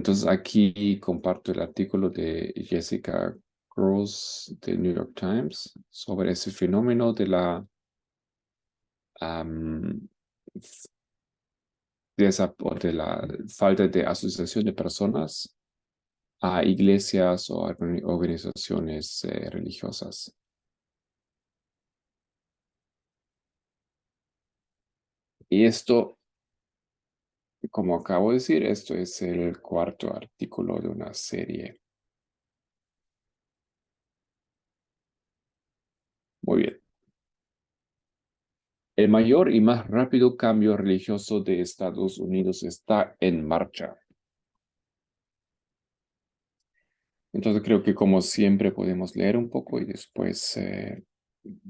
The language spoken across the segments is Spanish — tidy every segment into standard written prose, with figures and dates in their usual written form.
entonces aquí comparto el artículo de Jessica Cross del New York Times sobre ese fenómeno de la am, de la falta de asociación de personas a iglesias o a organizaciones religiosas. Y esto, como acabo de decir, esto es el cuarto artículo de una serie. Muy bien. El mayor y más rápido cambio religioso de Estados Unidos está en marcha. Entonces creo que como siempre podemos leer un poco y después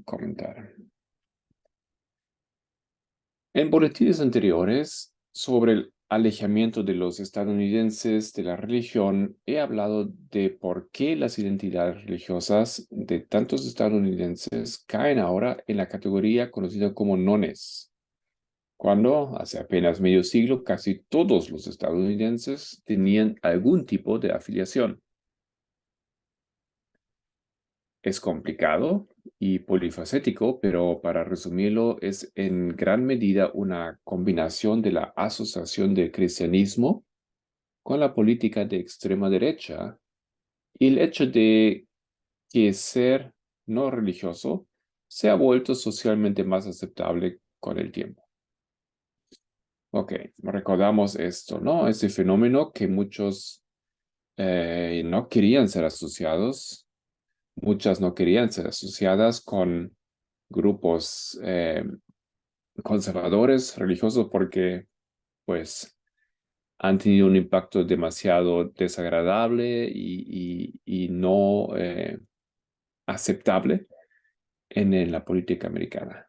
comentar. En boletines anteriores sobre el alejamiento de los estadounidenses de la religión, he hablado de por qué las identidades religiosas de tantos estadounidenses caen ahora en la categoría conocida como nones, cuando hace apenas medio siglo casi todos los estadounidenses tenían algún tipo de afiliación. Es complicado y polifacético, pero para resumirlo, es en gran medida una combinación de la asociación del cristianismo con la política de extrema derecha y el hecho de que ser no religioso se ha vuelto socialmente más aceptable con el tiempo. Ok, recordamos esto, ¿no? Ese fenómeno que muchos no querían ser asociados, muchas no querían ser asociadas con grupos conservadores religiosos porque, pues, han tenido un impacto demasiado desagradable y no aceptable en la política americana.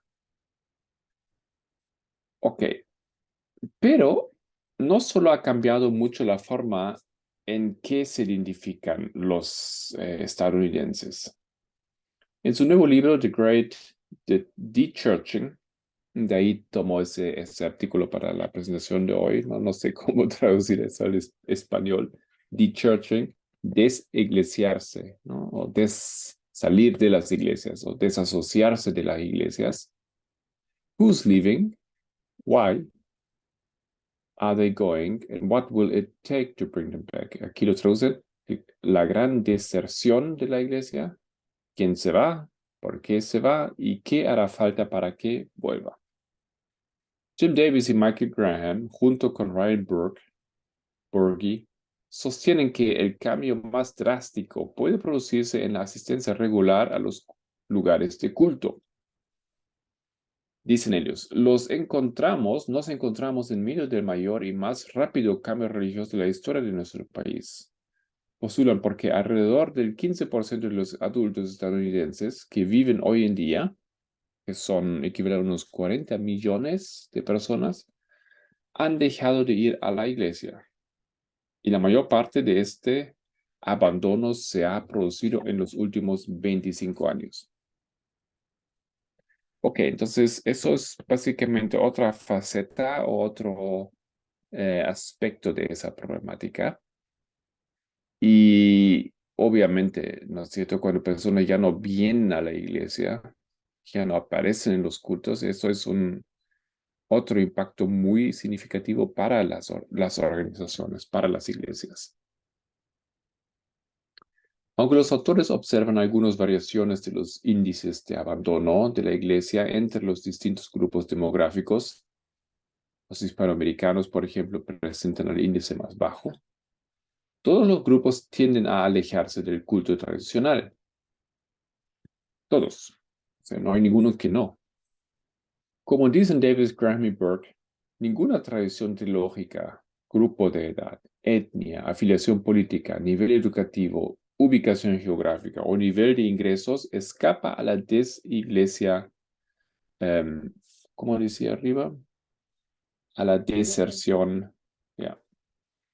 Ok, pero no solo ha cambiado mucho la forma en que se identifican los estadounidenses. En su nuevo libro, The Great De-Churching, de ahí tomó ese artículo para la presentación de hoy, no sé cómo traducir eso al español, De-Churching, desiglesiarse, ¿no? O salir de las iglesias o desasociarse de las iglesias. Who's leaving? Why are they going? And what will it take to bring them back? Aquí lo traducen, la gran deserción de la iglesia. ¿Quién se va? ¿Por qué se va? ¿Y qué hará falta para que vuelva? Jim Davis y Michael Graham, junto con Ryan Burgi, sostienen que el cambio más drástico puede producirse en la asistencia regular a los lugares de culto. Dicen ellos, nos encontramos en medio del mayor y más rápido cambio religioso de la historia de nuestro país. Postulan porque alrededor del 15% de los adultos estadounidenses que viven hoy en día, que son equivalentes a unos 40 millones de personas, han dejado de ir a la iglesia. Y la mayor parte de este abandono se ha producido en los últimos 25 años. Ok, entonces eso es básicamente otra faceta o otro aspecto de esa problemática. Y obviamente, ¿no es cierto? Cuando personas ya no vienen a la iglesia, ya no aparecen en los cultos, eso es otro impacto muy significativo para las organizaciones, para las iglesias. Aunque los autores observan algunas variaciones de los índices de abandono de la iglesia entre los distintos grupos demográficos, los hispanoamericanos, por ejemplo, presentan el índice más bajo. Todos los grupos tienden a alejarse del culto tradicional. Todos. O sea, no hay ninguno que no. Como dicen Davis, Graham y Burke, ninguna tradición teológica, grupo de edad, etnia, afiliación política, nivel educativo, ubicación geográfica o nivel de ingresos escapa a la desiglesia, ¿cómo decía arriba? A la deserción. Yeah.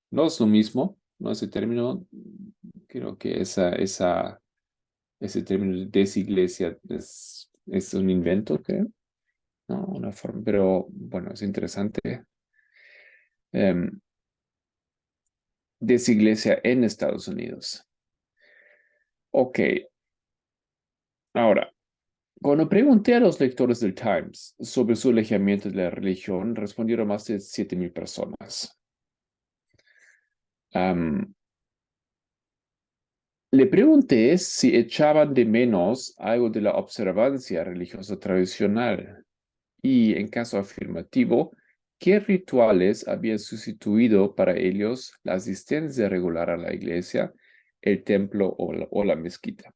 No es lo mismo, no ese término, creo que ese término de desiglesia es un invento, creo. ¿No? Una forma, pero bueno, es interesante. de esa iglesia en Estados Unidos. Ok, ahora, cuando pregunté a los lectores del Times sobre su alejamiento de la religión, respondieron más de 7,000 personas. Le pregunté si echaban de menos algo de la observancia religiosa tradicional y, en caso afirmativo, qué rituales habían sustituido para ellos la asistencia regular a la iglesia, el templo o la mezquita.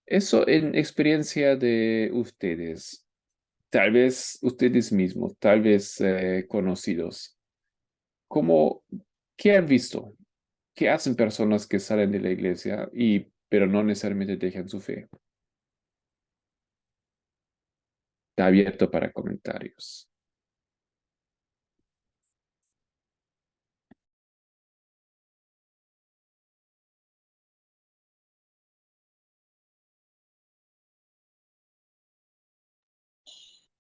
Eso en experiencia de ustedes, tal vez ustedes mismos, tal vez conocidos. ¿Cómo, qué han visto? ¿Qué hacen personas que salen de la iglesia pero no necesariamente dejan su fe? Está abierto para comentarios.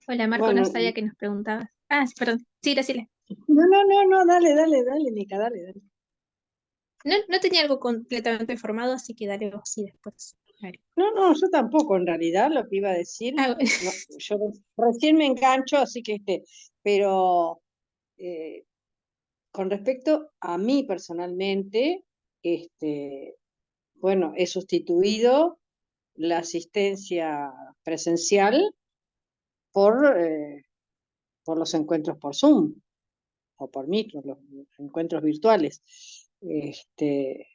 Hola Marco, no Bueno, sabía que nos preguntabas. Ah, sí, perdón. Sí, Graciela. no, dale, Mica, dale. No tenía algo completamente formado, así que dale vos sí después. A ver. No, yo tampoco, en realidad, lo que iba a decir, Ah, no, yo recién me engancho, así que pero eh, con respecto a mí personalmente, bueno, he sustituido la asistencia presencial por, por los encuentros por Zoom o por Meet, los encuentros virtuales. De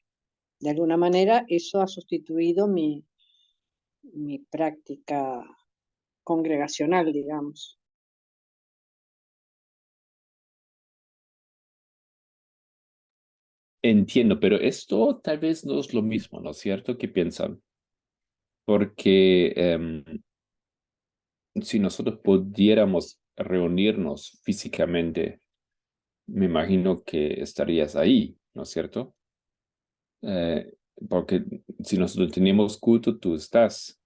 alguna manera, eso ha sustituido mi práctica congregacional, digamos. Entiendo, pero esto tal vez no es lo mismo, ¿no es cierto? ¿Qué piensan? Porque si nosotros pudiéramos reunirnos físicamente, me imagino que estarías ahí, ¿no es cierto? Eh, Porque si nosotros tenemos culto, tú estás,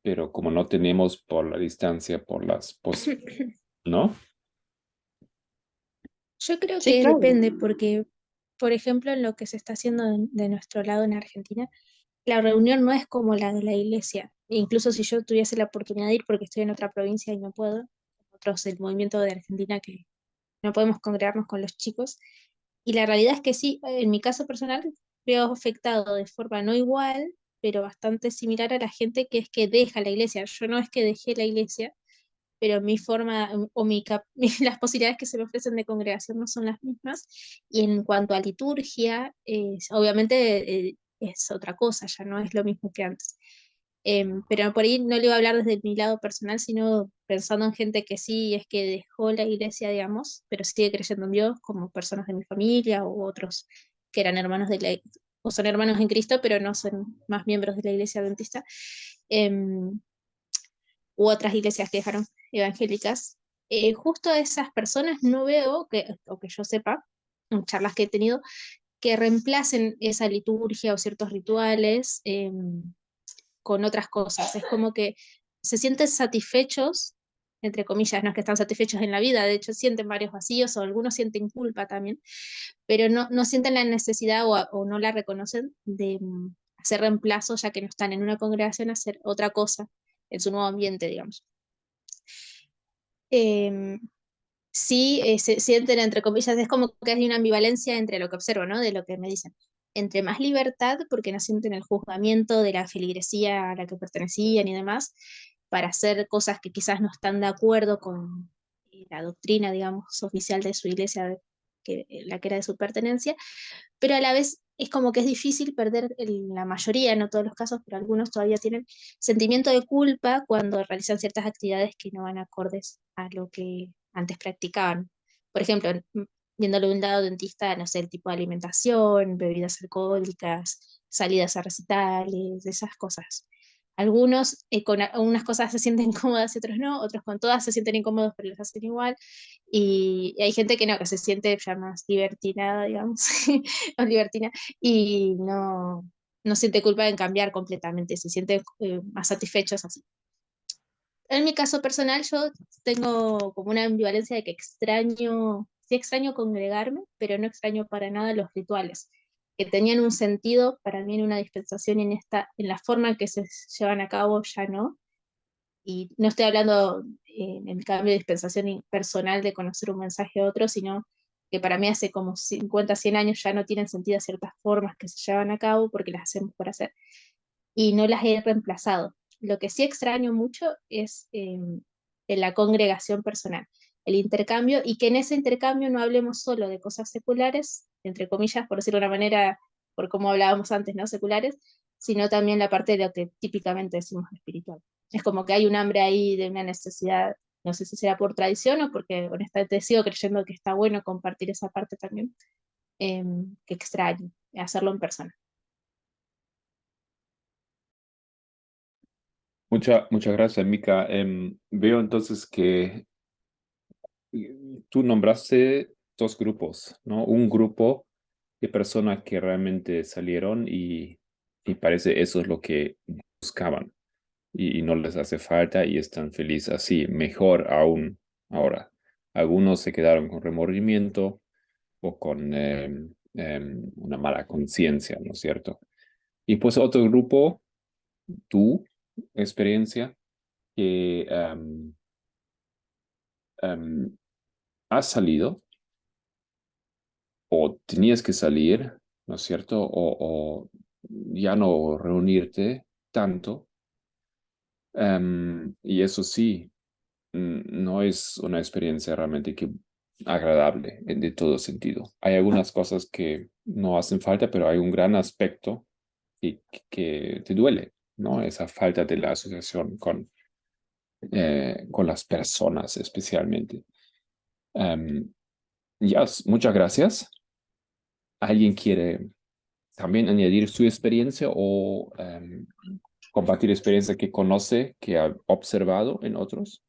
pero como no tenemos por la distancia, ¿no? yo creo Sí, que claro. depende, porque, por ejemplo, en lo que se está haciendo de nuestro lado en Argentina, la reunión no es como la de la iglesia. Incluso si yo tuviese la oportunidad de ir porque estoy en otra provincia y no puedo, otros del movimiento de Argentina que no podemos congregarnos con los chicos. Y la realidad es que sí, en mi caso personal, veo afectado de forma no igual, pero bastante similar a la gente que es que deja la iglesia. Yo no es que dejé la iglesia, pero mi forma o las posibilidades que se me ofrecen de congregación no son las mismas. Y en cuanto a liturgia, obviamente es otra cosa, ya no es lo mismo que antes. Pero por ahí no le iba a hablar desde mi lado personal, sino pensando en gente que sí es que dejó la iglesia, digamos, pero sigue creyendo en Dios, como personas de mi familia o otros que eran hermanos de o son hermanos en Cristo, pero no son más miembros de la iglesia adventista. Em, U otras iglesias que dejaron evangélicas. Justo a esas personas no veo, o que yo sepa, en charlas que he tenido, que reemplacen esa liturgia o ciertos rituales con otras cosas. Es como que se sienten satisfechos, entre comillas, no es que están satisfechos en la vida, de hecho sienten varios vacíos o algunos sienten culpa también, pero no sienten la necesidad o no la reconocen de hacer reemplazo, ya que no están en una congregación, hacer otra cosa en su nuevo ambiente, digamos. Eh, sí, se sienten, entre comillas, es como que hay una ambivalencia entre lo que observo, ¿no? De lo que me dicen. Entre más libertad, porque no sienten el juzgamiento de la feligresía a la que pertenecían y demás, para hacer cosas que quizás no están de acuerdo con la doctrina, digamos, oficial de su iglesia, la que era de su pertenencia, pero a la vez es como que es difícil perder, la mayoría, no todos los casos, pero algunos todavía tienen sentimiento de culpa cuando realizan ciertas actividades que no van acordes a lo que antes practicaban. Por ejemplo, viéndolo de un lado dentista, no sé, el tipo de alimentación, bebidas alcohólicas, salidas a recitales, esas cosas. Algunos con algunas cosas se sienten cómodas y otros no, otros con todas se sienten incómodos pero les hacen igual. Y hay gente que no, que se siente ya más libertinada, digamos, o libertina, y no siente culpa en cambiar completamente, se siente más satisfechos así. En mi caso personal, yo tengo como una ambivalencia de que extraño sí extraño congregarme, pero no extraño para nada los rituales, que tenían un sentido para mí en una dispensación y en la forma en que se llevan a cabo ya no. Y no estoy hablando en el cambio de dispensación personal de conocer un mensaje a otro, sino que para mí hace como 50, 100 años ya no tienen sentido ciertas formas que se llevan a cabo porque las hacemos por hacer. Y no las he reemplazado. Lo que sí extraño mucho es en la congregación personal, el intercambio, y que en ese intercambio no hablemos solo de cosas seculares, entre comillas, por decirlo de una manera, por como hablábamos antes, ¿no? Seculares, sino también la parte de lo que típicamente decimos espiritual. Es como que hay un hambre ahí de una necesidad, no sé si será por tradición o porque honestamente sigo creyendo que está bueno compartir esa parte también, que extraño, hacerlo en persona. Muchas gracias, Mica. Veo entonces que tú nombraste dos grupos, ¿no? Un grupo de personas que realmente salieron y parece eso es lo que buscaban y no les hace falta y están felices así, mejor aún ahora. Algunos se quedaron con remordimiento o con una mala conciencia, ¿no es cierto? Y pues otro grupo, tu experiencia, que has salido o tenías que salir, ¿no es cierto? O ya no reunirte tanto. Y eso sí, no es una experiencia realmente agradable de todo sentido. Hay algunas cosas que no hacen falta, pero hay un gran aspecto que te duele, ¿no? Esa falta de la asociación con las personas especialmente. Um, muchas gracias. ¿Alguien quiere también añadir su experiencia o compartir experiencia que conoce, que ha observado en otros?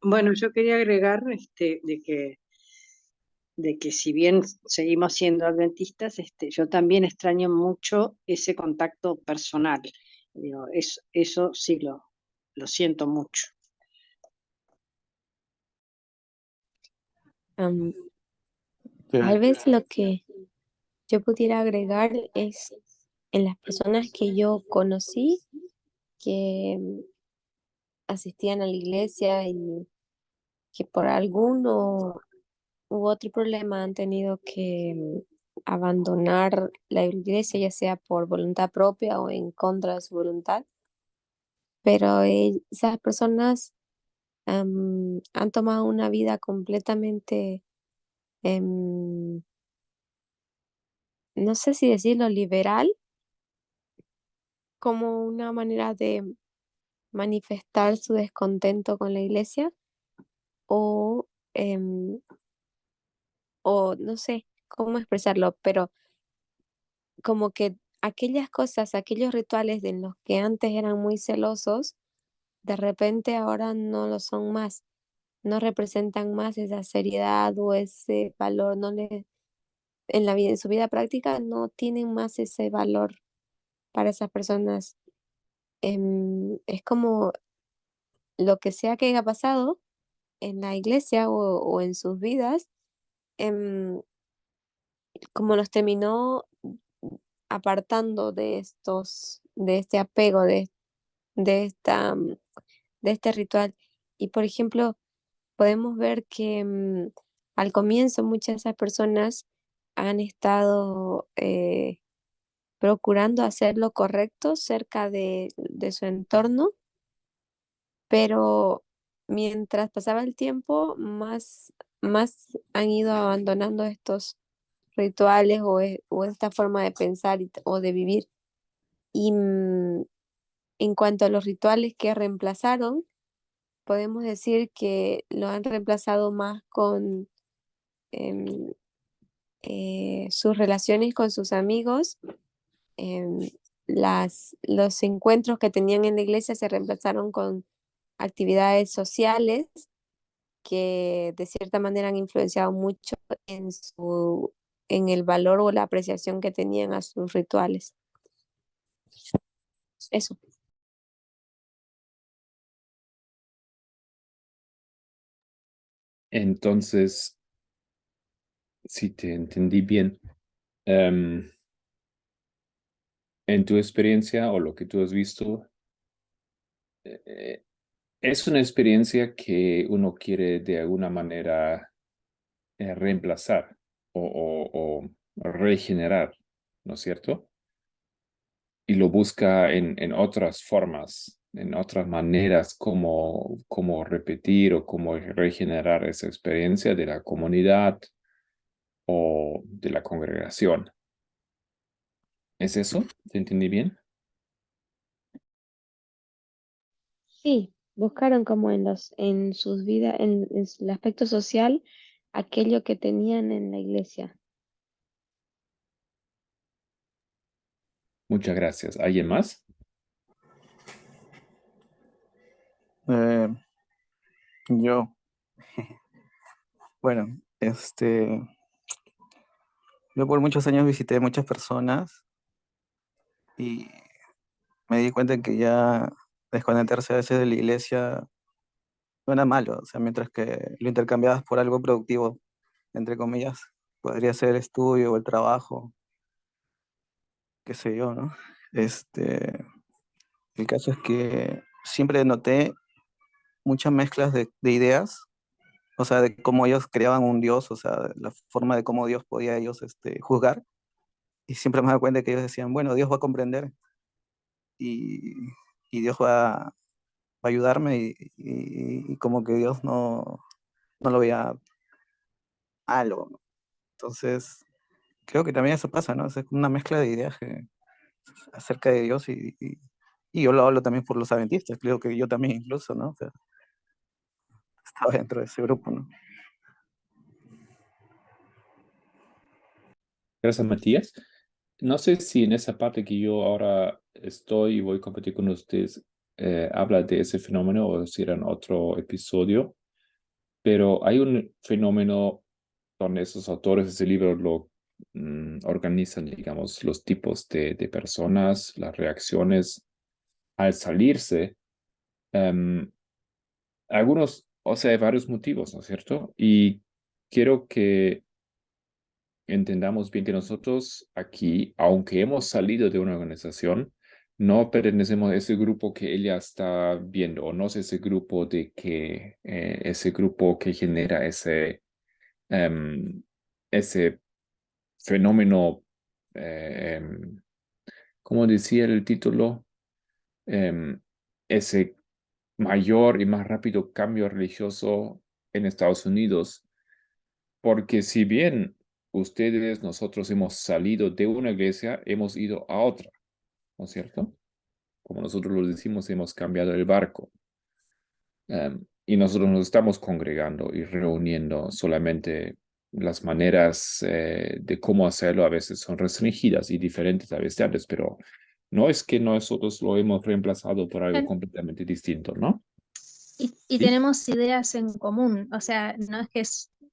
Bueno, yo quería agregar de que si bien seguimos siendo adventistas, yo también extraño mucho ese contacto personal. Digo, eso sí lo siento mucho. Am, Tal vez lo que yo pudiera agregar es en las personas que yo conocí que asistían a la iglesia y que por alguno u otro problema han tenido que abandonar la iglesia, ya sea por voluntad propia o en contra de su voluntad, pero esas personas han tomado una vida completamente, em, no sé si decirlo, liberal, como una manera de manifestar su descontento con la iglesia o, em, o no sé cómo expresarlo, pero como que aquellas cosas, aquellos rituales de los que antes eran muy celosos, de repente ahora no lo son más, no representan más esa seriedad o ese valor, no le, en la vida, en su vida práctica no tienen más ese valor para esas personas. Es como lo que sea que haya pasado en la iglesia o en sus vidas, em, como los terminó apartando de de este apego, de esta, de este ritual. Y por ejemplo, podemos ver que al comienzo muchas de esas personas han estado procurando hacer lo correcto cerca de su entorno, pero mientras pasaba el tiempo, más han ido abandonando estos rituales o esta forma de pensar o de vivir. Y en cuanto a los rituales que reemplazaron, podemos decir que lo han reemplazado más con em, sus relaciones con sus amigos. em, los encuentros que tenían en la iglesia se reemplazaron con actividades sociales que de cierta manera han influenciado mucho en el valor o la apreciación que tenían a sus rituales. Eso. Entonces, si te entendí bien. Em, en tu experiencia o lo que tú has visto, eh, es una experiencia que uno quiere de alguna manera reemplazar o regenerar, ¿no es cierto? Y lo busca en otras formas, en otras maneras como repetir o como regenerar esa experiencia de la comunidad o de la congregación. ¿Es eso? ¿Te entendí bien? Sí, buscaron como en sus vidas, en el aspecto social, aquello que tenían en la iglesia. Muchas gracias. ¿Alguien más? Eh, yo, bueno, yo por muchos años visité muchas personas y me di cuenta que ya desconectarse a veces de la iglesia no era malo, o sea, mientras que lo intercambiabas por algo productivo, entre comillas, podría ser el estudio o el trabajo, qué sé yo, ¿no? El caso es que siempre noté muchas mezclas de ideas, o sea, de cómo ellos creaban un Dios, o sea, la forma de cómo Dios podía ellos juzgar. Y siempre me daba cuenta que ellos decían, bueno, Dios va a comprender y, y Dios va a ayudarme y como que Dios no lo veía malo, ¿no? Entonces, creo que también eso pasa, ¿no? Es una mezcla de ideas acerca de Dios y yo lo hablo también por los adventistas, creo que yo también incluso, ¿no? O sea, estaba dentro de ese grupo, ¿no? Gracias, Matías. No sé si en esa parte que yo ahora estoy y voy a compartir con ustedes habla de ese fenómeno o si era en otro episodio, pero hay un fenómeno donde esos autores de ese libro lo organizan, digamos, los tipos de personas, las reacciones al salirse. em, algunos, o sea, hay varios motivos, ¿no es cierto? Y quiero que entendamos bien que nosotros aquí, aunque hemos salido de una organización, no pertenecemos a ese grupo que ella está viendo, o no es ese grupo ese grupo que genera em, ese fenómeno, ¿cómo decía el título? Em, ese mayor y más rápido cambio religioso en Estados Unidos, porque si bien ustedes, nosotros hemos salido de una iglesia, hemos ido a otra, ¿no es cierto? Como nosotros lo decimos, hemos cambiado el barco. Y nosotros nos estamos congregando y reuniendo, solamente las maneras de cómo hacerlo a veces son restringidas y diferentes a veces de antes, pero no es que nosotros lo hemos reemplazado por algo Claro. completamente distinto, ¿no? Y ¿Sí? tenemos ideas en común, o sea, no es que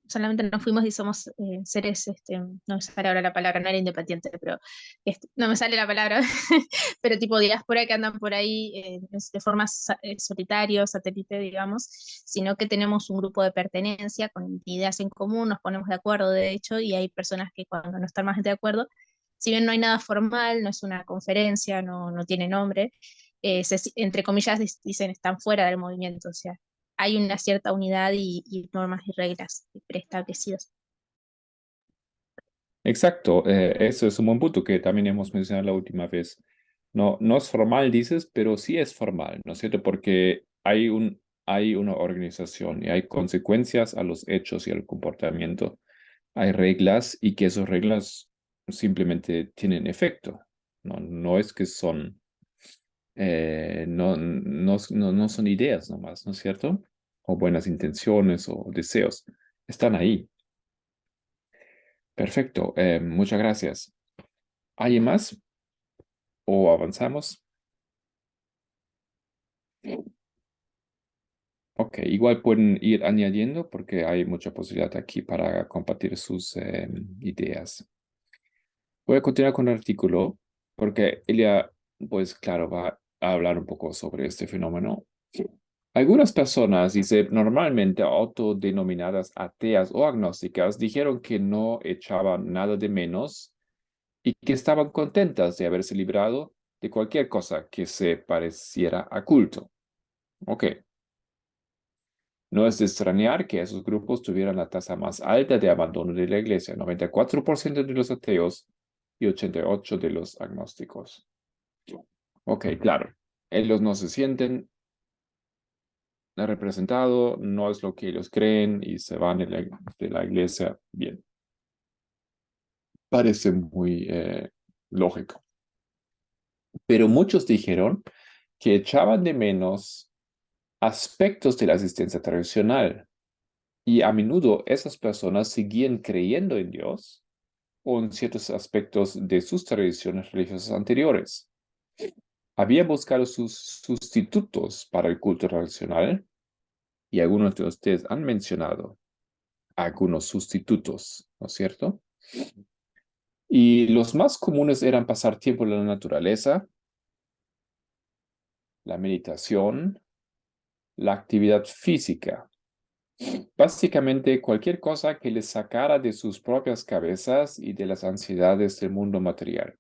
solamente nos fuimos y somos seres, no me sale ahora la palabra, no era independiente, pero no me sale la palabra, pero tipo diáspora que andan por ahí de forma solitario, satélite, digamos, sino que tenemos un grupo de pertenencia con ideas en común, nos ponemos de acuerdo, de hecho, y hay personas que cuando no están más de acuerdo, si bien no hay nada formal, no es una conferencia, no tiene nombre, entre comillas dicen están fuera del movimiento, o sea, hay una cierta unidad y normas y reglas preestablecidas. Exacto, eso es un buen punto que también hemos mencionado la última vez. No, no es formal, dices, pero sí es formal, ¿no es cierto? Porque hay una organización y hay consecuencias a los hechos y al comportamiento. Hay reglas y que esas reglas simplemente tienen efecto. No, no es que son, no son ideas nomás, ¿no es cierto? O buenas intenciones o deseos. Están ahí. Perfecto, muchas gracias. ¿Alguien más? ¿O avanzamos? Ok, igual pueden ir añadiendo porque hay mucha posibilidad aquí para compartir sus ideas. Voy a continuar con el artículo porque ella, pues claro, va a hablar un poco sobre este fenómeno. Algunas personas, dice, normalmente autodenominadas ateas o agnósticas, dijeron que no echaban nada de menos y que estaban contentas de haberse librado de cualquier cosa que se pareciera a culto. Ok. No es de extrañar que esos grupos tuvieran la tasa más alta de abandono de la iglesia, 94% de los ateos y 88% de los agnósticos. Ok, claro. Ellos no se sienten representados, no es lo que ellos creen y se van de la iglesia. Bien. Parece muy lógico. Pero muchos dijeron que echaban de menos aspectos de la asistencia tradicional y a menudo esas personas seguían creyendo en Dios o en ciertos aspectos de sus tradiciones religiosas anteriores. Habían buscado sus sustitutos para el culto tradicional y algunos de ustedes han mencionado algunos sustitutos, ¿no es cierto? Y los más comunes eran pasar tiempo en la naturaleza, la meditación, la actividad física. Básicamente cualquier cosa que les sacara de sus propias cabezas y de las ansiedades del mundo material.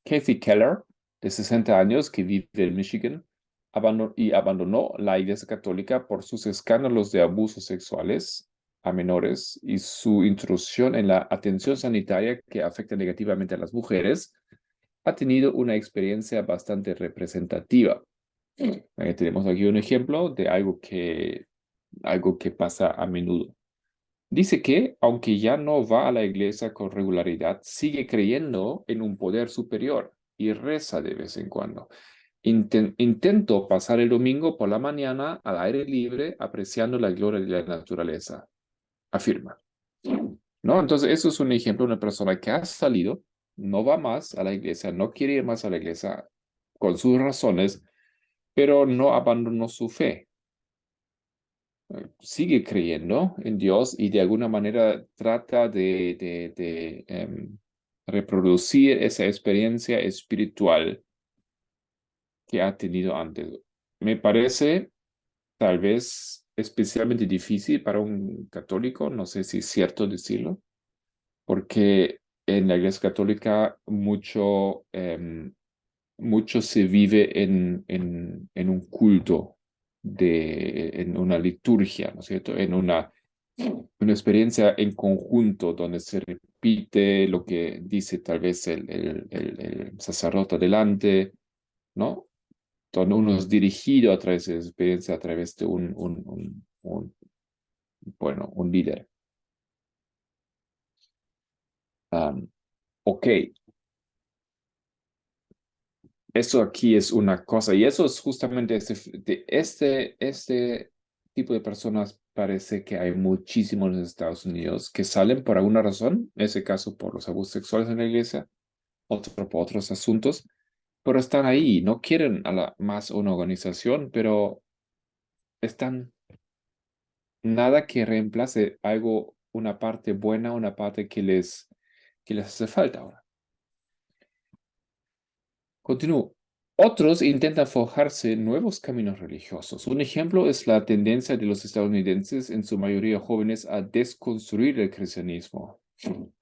Kathy Keller, de 60 años, que vive en Michigan, abandonó la Iglesia Católica por sus escándalos de abusos sexuales a menores y su intrusión en la atención sanitaria que afecta negativamente a las mujeres, ha tenido una experiencia bastante representativa. Tenemos aquí un ejemplo de algo que pasa a menudo. Dice que, aunque ya no va a la iglesia con regularidad, sigue creyendo en un poder superior y reza de vez en cuando. Intento pasar el domingo por la mañana al aire libre apreciando la gloria de la naturaleza, afirma. ¿No? Entonces, eso es un ejemplo de una persona que ha salido, no va más a la iglesia, no quiere ir más a la iglesia con sus razones, pero no abandonó su fe. Sigue creyendo en Dios y de alguna manera trata de reproducir esa experiencia espiritual que ha tenido antes. Me parece tal vez especialmente difícil para un católico, no sé si es cierto decirlo, porque en la Iglesia Católica mucho se vive en un culto, en una liturgia, ¿no es cierto? En una experiencia en conjunto donde se repite lo que dice tal vez el sacerdote adelante, ¿no? Donde uno es dirigido a través de esa experiencia, a través de un líder. Ok, eso aquí es una cosa, y eso es justamente este tipo de personas parece que hay muchísimos en los Estados Unidos que salen por alguna razón, en ese caso por los abusos sexuales en la iglesia, otro por otros asuntos, pero están ahí, no quieren más una organización, pero están nada que reemplace algo, una parte buena, una parte que les hace falta ahora. Continúo. Otros intentan forjarse nuevos caminos religiosos. Un ejemplo es la tendencia de los estadounidenses, en su mayoría jóvenes, a desconstruir el cristianismo.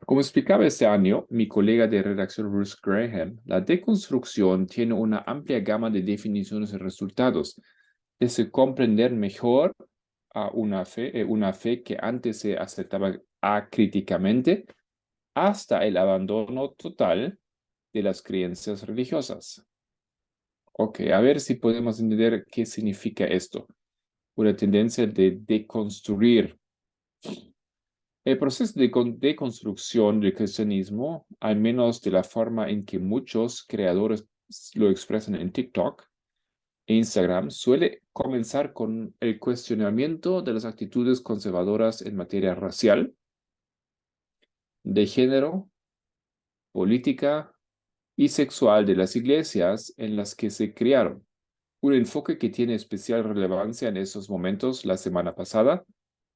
Como explicaba este año mi colega de redacción Bruce Graham, la deconstrucción tiene una amplia gama de definiciones y resultados, desde comprender mejor a una fe que antes se aceptaba acríticamente, hasta el abandono total de las creencias religiosas. Ok, a ver si podemos entender qué significa esto. Una tendencia de deconstruir. El proceso de deconstrucción del cristianismo, al menos de la forma en que muchos creadores lo expresan en TikTok e Instagram, suele comenzar con el cuestionamiento de las actitudes conservadoras en materia racial, de género, política y sexual de las iglesias en las que se criaron. Un enfoque que tiene especial relevancia en estos momentos. La semana pasada,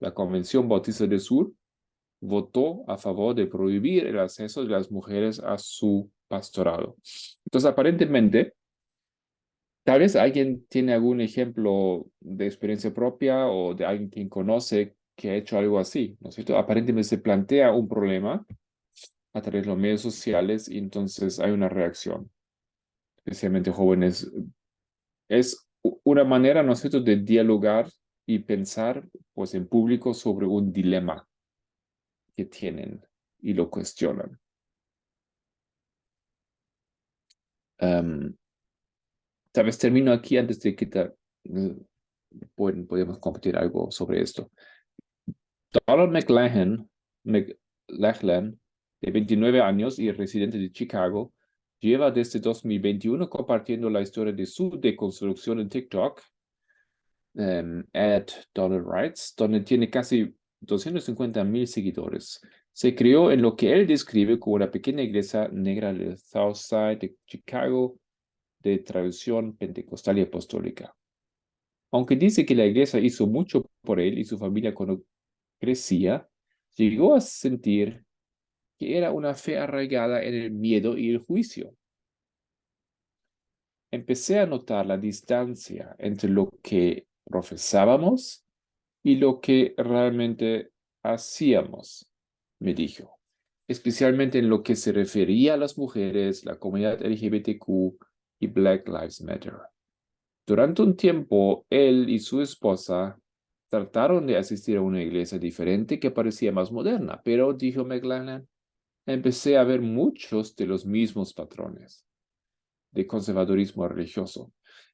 la Convención Bautista del Sur votó a favor de prohibir el acceso de las mujeres a su pastorado. Entonces, aparentemente, Tal vez alguien tiene algún ejemplo de experiencia propia o de alguien quien conoce que ha hecho algo así, ¿no es cierto? Aparentemente se plantea un problema a través de los medios sociales y entonces hay una reacción, especialmente jóvenes. Es una manera, ¿no es cierto?, de dialogar y pensar pues en público sobre un dilema que tienen y lo cuestionan. Tal vez termino aquí antes de que podemos compartir algo sobre esto. Donald McLachlan, de 29 años y residente de Chicago, lleva desde 2021 compartiendo la historia de su deconstrucción en TikTok, @DonaldWrites, donde tiene casi 250,000 seguidores. Se crió en lo que él describe como una pequeña iglesia negra del South Side de Chicago, de tradición pentecostal y apostólica. Aunque dice que la iglesia hizo mucho por él y su familia cuando crecía, llegó a sentir que era una fe arraigada en el miedo y el juicio. Empecé a notar la distancia entre lo que profesábamos y lo que realmente hacíamos, me dijo, especialmente en lo que se refería a las mujeres, la comunidad LGBTQ y Black Lives Matter. Durante un tiempo, él y su esposa trataron de asistir a una iglesia diferente que parecía más moderna, pero, dijo McLachlan, empecé a ver muchos de los mismos patrones de conservadurismo religioso,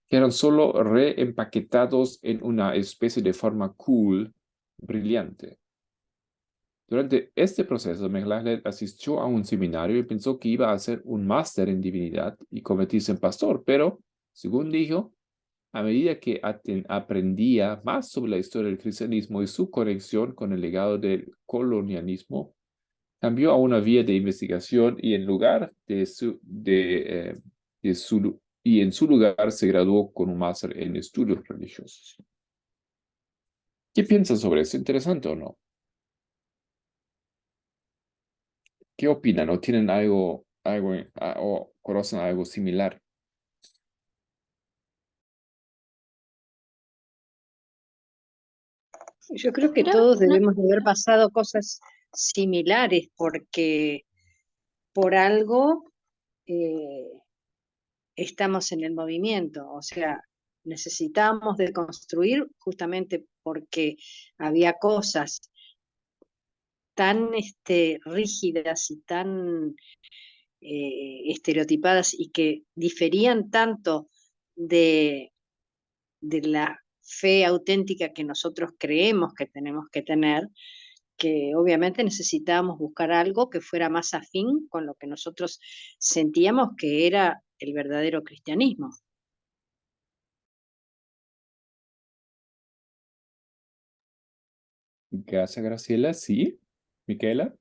que eran solo reempaquetados en una especie de forma cool, brillante. Durante este proceso, McLachlan asistió a un seminario y pensó que iba a hacer un máster en divinidad y convertirse en pastor, pero, según dijo, a medida que aprendía más sobre la historia del cristianismo y su conexión con el legado del colonialismo, cambió a una vía de investigación y en su lugar se graduó con un máster en estudios religiosos. ¿Qué piensan sobre eso? ¿Interesante o no? ¿Qué opinan? ¿O tienen algo o conocen algo similar? Yo creo que Creo, todos no, debemos de haber pasado cosas similares porque por algo eh, estamos en el movimiento, o sea, necesitamos de construir justamente porque había cosas tan rígidas y tan estereotipadas y que diferían tanto de la fe auténtica que nosotros creemos que tenemos que tener, que obviamente necesitábamos buscar algo que fuera más afín con lo que nosotros sentíamos que era el verdadero cristianismo. Gracias, Graciela. Sí. Micaela.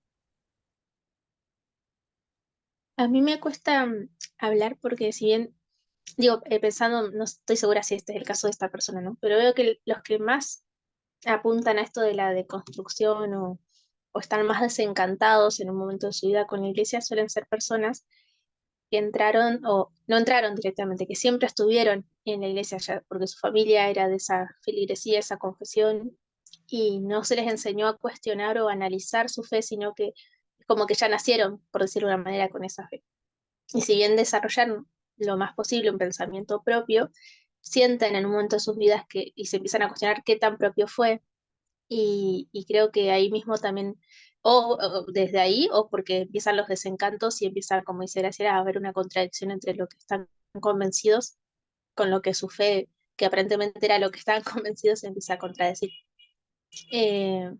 a mí me cuesta hablar porque si bien, digo, pensando, no estoy segura si este es el caso de esta persona, ¿no? Pero veo que los que más apuntan a esto de la deconstrucción o están más desencantados en un momento de su vida con la iglesia suelen ser personas que entraron o no entraron directamente, que siempre estuvieron en la iglesia ya, porque su familia era de esa feligresía, esa confesión, y no se les enseñó a cuestionar o analizar su fe, sino que como que ya nacieron, por decirlo de una manera, con esa fe. Y si bien desarrollaron lo más posible un pensamiento propio, sienten en un momento de sus vidas que, y se empiezan a cuestionar qué tan propio fue, y creo que ahí mismo también, o desde ahí, o porque empiezan los desencantos y empieza, como dice Graciela, a haber una contradicción entre lo que están convencidos con lo que su fe, que aparentemente era lo que estaban convencidos, se empieza a contradecir. Eh,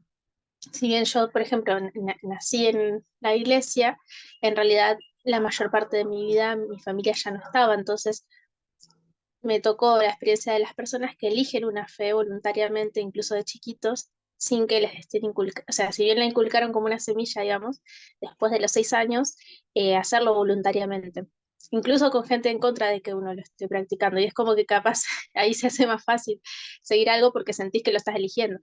si bien yo, por ejemplo, nací en la iglesia, en realidad la mayor parte de mi vida mi familia ya no estaba, entonces me tocó la experiencia de las personas que eligen una fe voluntariamente, incluso de chiquitos, sin que les estén inculcando, o sea, si bien la inculcaron como una semilla, digamos, después de los 6 años, hacerlo voluntariamente, incluso con gente en contra de que uno lo esté practicando, y es como que capaz ahí se hace más fácil seguir algo porque sentís que lo estás eligiendo.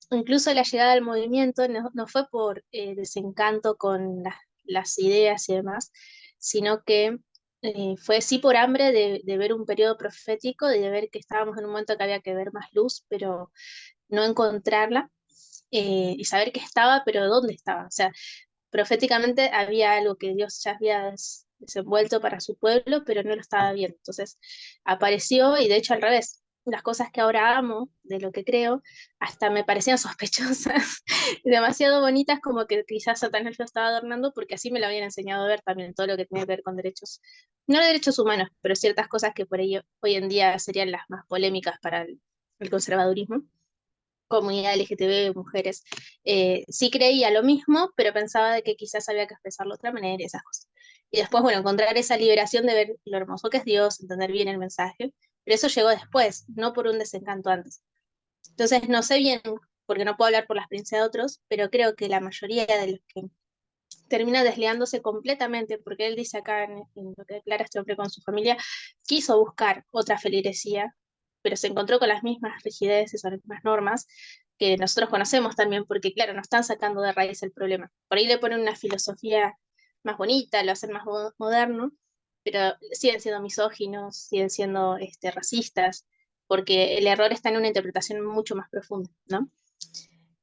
Incluso la llegada al movimiento no fue por desencanto con las ideas y demás, sino que fue sí por hambre de ver un periodo profético, de ver que estábamos en un momento que había que ver más luz, pero no encontrarla, y saber que estaba, pero dónde estaba. O sea, proféticamente había algo que Dios ya había desenvuelto para su pueblo, pero no lo estaba viendo. Entonces apareció y de hecho al revés. Las cosas que ahora amo de lo que creo, hasta me parecían sospechosas, demasiado bonitas como que quizás Satanás lo estaba adornando porque así me lo habían enseñado a ver también todo lo que tiene que ver con derechos, no derechos humanos, pero ciertas cosas que por ello hoy en día serían las más polémicas para el conservadurismo, comunidad LGTB, mujeres, sí creía lo mismo, pero pensaba de que quizás había que expresarlo de otra manera y esas cosas. Y después, bueno, encontrar esa liberación de ver lo hermoso que es Dios, entender bien el mensaje, pero eso llegó después, no por un desencanto antes. Entonces, no sé bien, porque no puedo hablar por la experiencia de otros, pero creo que la mayoría de los que termina desligándose completamente, porque él dice acá en lo que declara este hombre con su familia, quiso buscar otra feligresía, pero se encontró con las mismas rigideces o las mismas normas que nosotros conocemos también, porque claro, no están sacando de raíz el problema. Por ahí le ponen una filosofía más bonita, lo hacen más moderno, pero siguen siendo misóginos, siguen siendo racistas, porque el error está en una interpretación mucho más profunda, ¿no?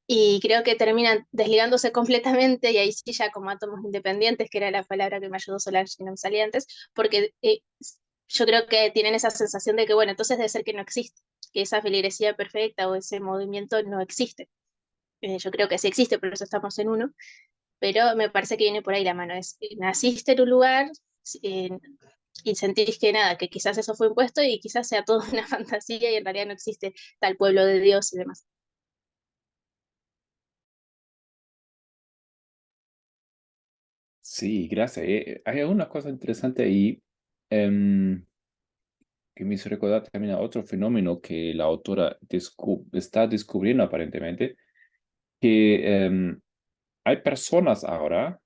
Y creo que terminan desligándose completamente y ahí sí ya como átomos independientes, que era la palabra que me ayudó Solange y no me salía antes, porque yo creo que tienen esa sensación de que, bueno, entonces debe ser que no existe, que esa feligresía perfecta o ese movimiento no existe. Yo creo que sí existe, por eso estamos en uno, pero me parece que viene por ahí la mano. Es, naciste en un lugar eh, y sentís que nada, que quizás eso fue impuesto y quizás sea toda una fantasía y en realidad no existe tal pueblo de Dios y demás. Sí, gracias. Hay una cosa interesante ahí, em, que me hizo recordar también a otro fenómeno que la autora está descubriendo aparentemente, que hay personas ahora,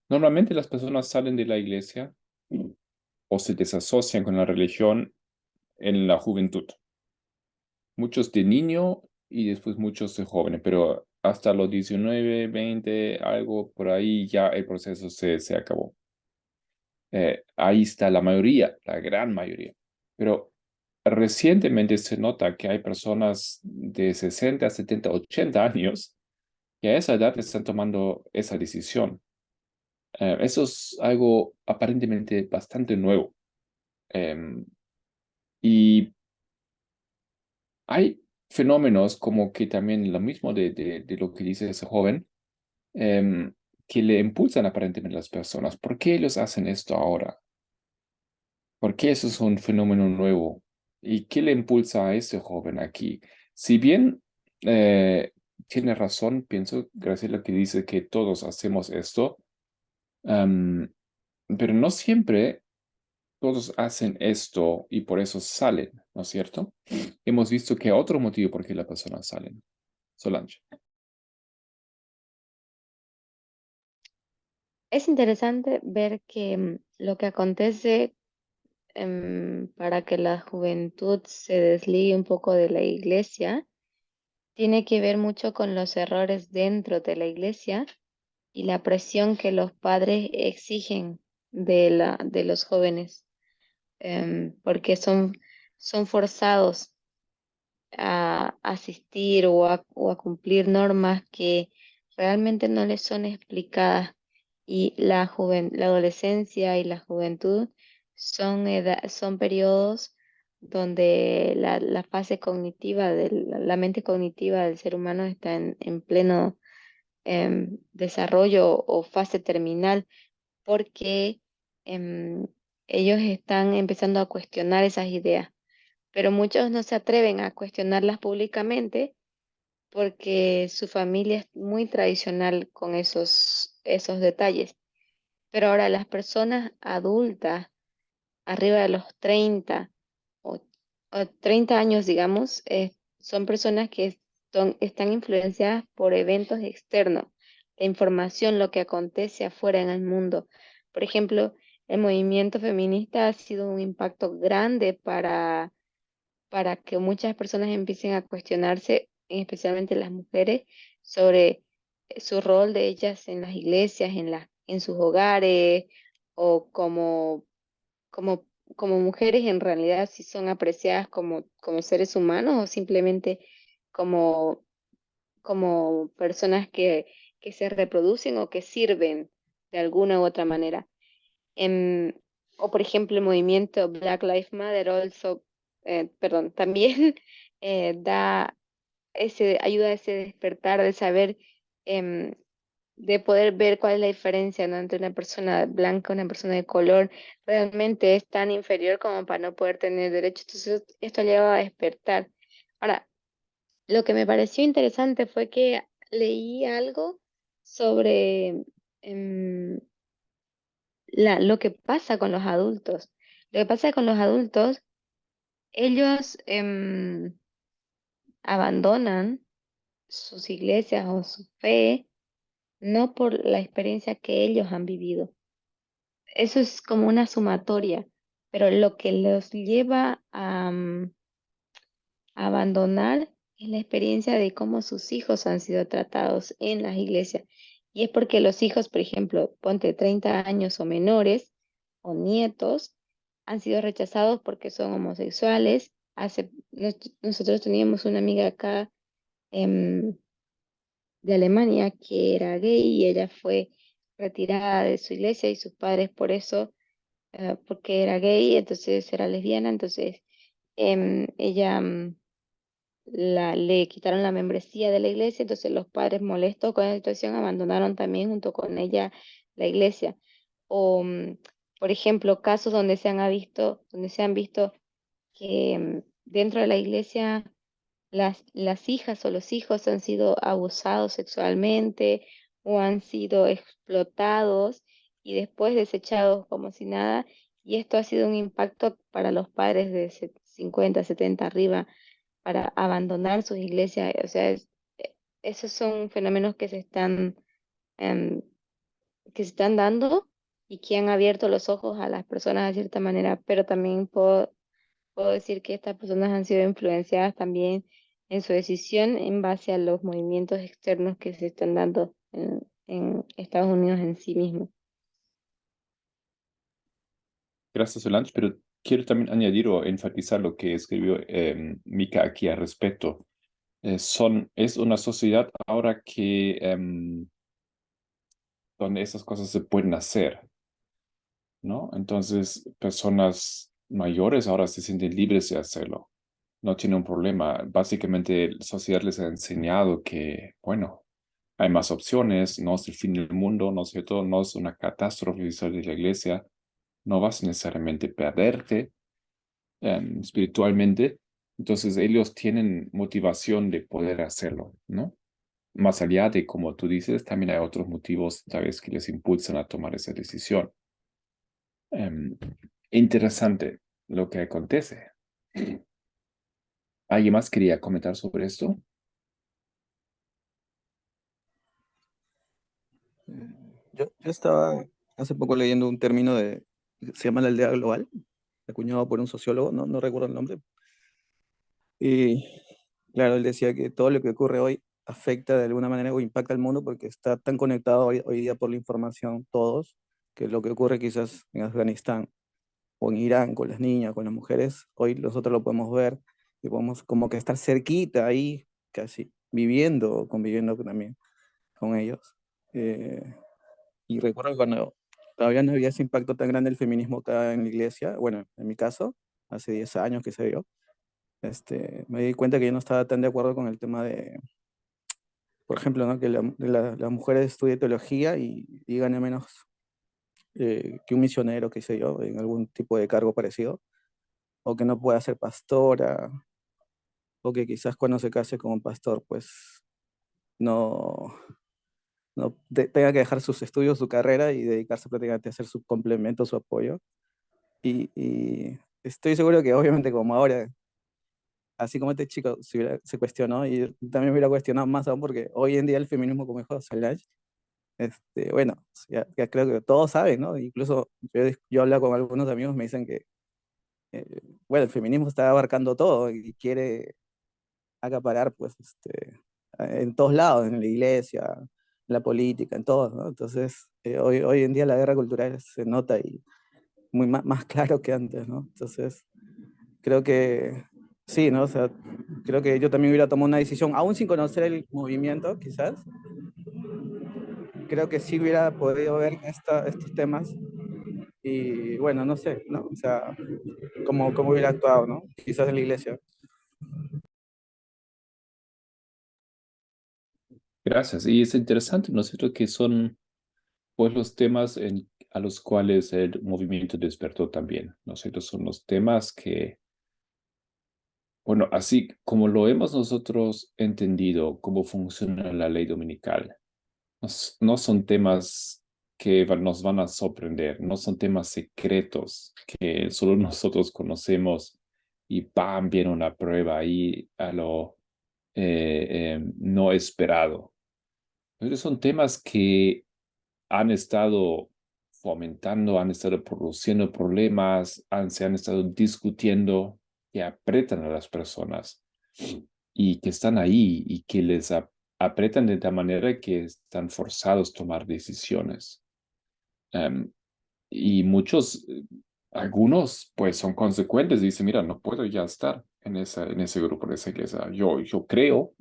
normalmente las personas salen de la iglesia o se desasocian con la religión en la juventud. Muchos de niño y después muchos de jóvenes, pero hasta los 19, 20, algo por ahí ya el proceso se acabó. Ahí está la mayoría, la gran mayoría. Pero recientemente se nota que hay personas de 60, 70, 80 años que a esa edad están tomando esa decisión. Eso es algo aparentemente bastante nuevo. Em, y hay fenómenos como que también lo mismo de lo que dice ese joven, em, que le impulsan aparentemente a las personas. ¿Por qué ellos hacen esto ahora? ¿Por qué eso es un fenómeno nuevo? ¿Y qué le impulsa a ese joven aquí? Si bien tiene razón, pienso, Graciela, que dice que todos hacemos esto, em, pero no siempre todos hacen esto y por eso salen, ¿no es cierto? Hemos visto que hay otro motivo por qué las personas salen. Solange. Es interesante ver que lo que acontece para que la juventud se desligue un poco de la iglesia tiene que ver mucho con los errores dentro de la iglesia y la presión que los padres exigen de los jóvenes, porque son forzados a asistir o a cumplir normas que realmente no les son explicadas. Y la adolescencia y la juventud son periodos donde la fase cognitiva, la mente cognitiva del ser humano está en pleno desarrollo o fase terminal, porque em, ellos están empezando a cuestionar esas ideas, pero muchos no se atreven a cuestionarlas públicamente porque su familia es muy tradicional con esos detalles. Pero ahora las personas adultas, arriba de los 30 o, o 30 años, digamos, son personas que están influenciadas por eventos externos, la información, lo que acontece afuera en el mundo. Por ejemplo, el movimiento feminista ha sido un impacto grande para que muchas personas empiecen a cuestionarse, especialmente las mujeres, sobre su rol de ellas en las iglesias, en sus hogares, o como como, como mujeres en realidad sí son apreciadas como seres humanos o simplemente como, como personas que se reproducen o que sirven de alguna u otra manera. Em, o por ejemplo el movimiento Black Lives Matter perdón, también ayuda a ese despertar de saber, em, de poder ver cuál es la diferencia, ¿no? Entre una persona blanca y una persona de color, realmente es tan inferior como para no poder tener derechos. Entonces, esto lleva a despertar. Ahora, lo que me pareció interesante fue que leí algo sobre em, lo que pasa con los adultos. Lo que pasa con los adultos, ellos abandonan sus iglesias o su fe no por la experiencia que ellos han vivido. Eso es como una sumatoria, pero lo que los lleva a abandonar es la experiencia de cómo sus hijos han sido tratados en las iglesias. Y es porque los hijos, por ejemplo, ponte 30 años o menores o nietos, han sido rechazados porque son homosexuales. Nosotros teníamos una amiga acá em, de Alemania que era gay y ella fue retirada de su iglesia y sus padres por eso, porque era gay, entonces era lesbiana, entonces ella le quitaron la membresía de la iglesia, entonces los padres molestos con la situación abandonaron también junto con ella la iglesia. O, por ejemplo, casos donde se han visto que dentro de la iglesia las hijas o los hijos han sido abusados sexualmente o han sido explotados y después desechados como si nada. Y esto ha sido un impacto para los padres de 50, 70 arriba para abandonar sus iglesias. O sea, esos son fenómenos em, que se están dando y que han abierto los ojos a las personas de cierta manera, pero también puedo decir que estas personas han sido influenciadas también en su decisión en base a los movimientos externos que se están dando en Estados Unidos en sí mismo. Gracias, Solange, pero quiero también añadir o enfatizar lo que escribió Mika aquí al respecto. Es una sociedad ahora que donde esas cosas se pueden hacer, ¿no? Entonces, personas mayores ahora se sienten libres de hacerlo. No tienen un problema. Básicamente, la sociedad les ha enseñado que, bueno, hay más opciones, no es el fin del mundo, no es todo, no es una catástrofe visual de la iglesia, no vas necesariamente a perderte espiritualmente. Entonces, ellos tienen motivación de poder hacerlo, ¿no? Más allá de, como tú dices, también hay otros motivos, tal vez, que les impulsan a tomar esa decisión. Em, Interesante lo que acontece. ¿Alguien más quería comentar sobre esto? Yo estaba hace poco leyendo un término se llama la aldea global, acuñado por un sociólogo, no recuerdo el nombre. Y claro, él decía que todo lo que ocurre hoy afecta de alguna manera o impacta al mundo porque está tan conectado hoy día por la información todos, que lo que ocurre quizás en Afganistán o en Irán con las niñas, con las mujeres, hoy nosotros lo podemos ver y podemos como que estar cerquita ahí, casi viviendo, conviviendo también con ellos. Eh, y recuerdo cuando todavía no había ese impacto tan grande del feminismo acá en la iglesia, bueno, en mi caso, hace 10 años que se dio, me di cuenta que yo no estaba tan de acuerdo con el tema de, por ejemplo, ¿no? Que las mujeres estudien teología y gane menos que un misionero, qué sé yo, en algún tipo de cargo parecido, o que no pueda ser pastora, o que quizás cuando se case con un pastor, pues no, tenga que dejar sus estudios, su carrera y dedicarse prácticamente a hacer su complemento, su apoyo. Y estoy seguro que obviamente como ahora, así como este chico se cuestionó, y yo también me hubiera cuestionado más aún porque hoy en día el feminismo, como dijo Solange, bueno, ya creo que todos saben, ¿no? Incluso yo hablo con algunos amigos, me dicen que, bueno, el feminismo está abarcando todo y quiere acaparar, pues, en todos lados, en la iglesia, en la política, en todo, ¿no? Entonces, hoy en día la guerra cultural se nota más claro que antes, ¿no? Entonces, creo que sí, ¿no? O sea, creo que yo también hubiera tomado una decisión, aún sin conocer el movimiento, quizás. Creo que sí hubiera podido ver estos temas y bueno, no sé, ¿no? O sea, cómo hubiera actuado, ¿no? Quizás en la iglesia. Gracias. Y es interesante, ¿no es cierto?, que son pues los temas a los cuales el movimiento despertó también, ¿no es cierto? Son los temas que, bueno, así como lo hemos nosotros entendido cómo funciona la ley dominical, no son temas que nos van a sorprender, no son temas secretos que solo nosotros conocemos y ¡pam! Viene una prueba ahí a lo no esperado. Entonces son temas que han estado fomentando, han estado produciendo problemas, se han estado discutiendo, que apretan a las personas y que están ahí y que les apretan de tal manera que están forzados a tomar decisiones. Y muchos, algunos, pues son consecuentes, dicen, mira, no puedo ya estar en ese grupo, en esa iglesia. Yo creo,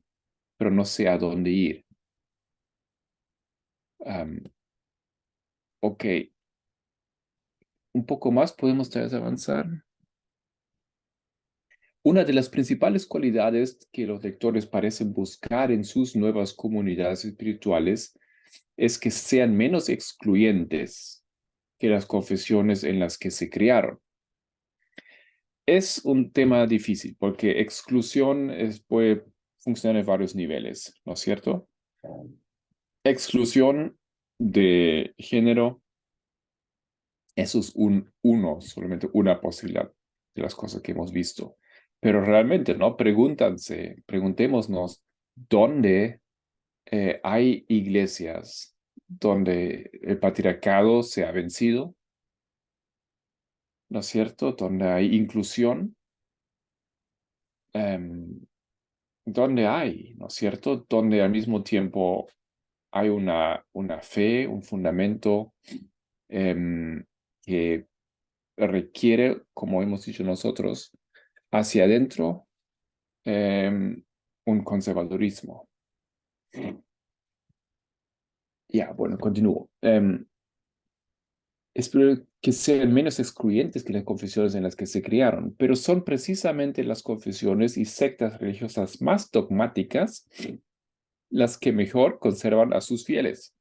pero no sé a dónde ir. Ok, un poco más, podemos tal vez avanzar. Una de las principales cualidades que los lectores parecen buscar en sus nuevas comunidades espirituales es que sean menos excluyentes que las confesiones en las que se criaron. Es un tema difícil porque exclusión puede funcionar en varios niveles, ¿no es cierto? Exclusión de género, eso es solamente una posibilidad de las cosas que hemos visto. Pero realmente, ¿no? Preguntémonos, ¿dónde hay iglesias donde el patriarcado se ha vencido? ¿No es cierto? Donde hay inclusión, donde hay, ¿no es cierto? Donde al mismo tiempo hay una fe, un fundamento que requiere, como hemos dicho nosotros, hacia adentro un conservadurismo. Ya, bueno, continúo. Espero que sean menos excluyentes que las confesiones en las que se criaron, pero son precisamente las confesiones y sectas religiosas más dogmáticas las que mejor conservan a sus fieles.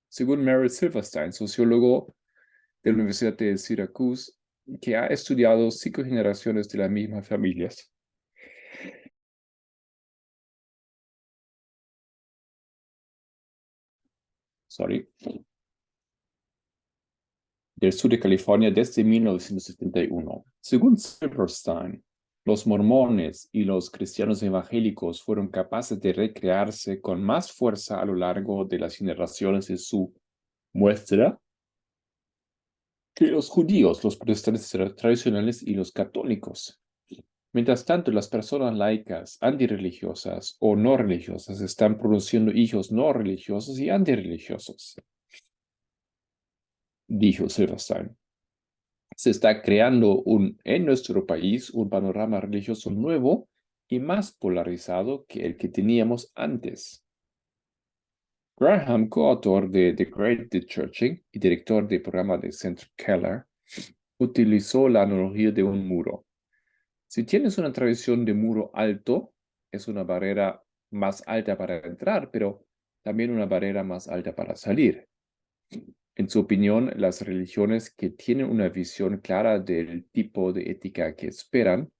Según Mary Silverstein, sociólogo de la Universidad de Syracuse, que ha estudiado 5 generaciones de las mismas familias. Del sur de California desde 1971. Según Silverstein, los mormones y los cristianos evangélicos fueron capaces de recrearse con más fuerza a lo largo de las generaciones de su muestra que los judíos, los protestantes tradicionales y los católicos. Mientras tanto, las personas laicas, antirreligiosas o no religiosas están produciendo hijos no religiosos y antirreligiosos, dijo Silverstein. Se está creando en nuestro país un panorama religioso nuevo y más polarizado que el que teníamos antes. Graham, coautor de The Great Dechurching y director del programa de Centro Keller, utilizó la analogía de un muro. Si tienes una tradición de muro alto, es una barrera más alta para entrar, pero también una barrera más alta para salir. En su opinión, las religiones que tienen una visión clara del tipo de ética que esperan,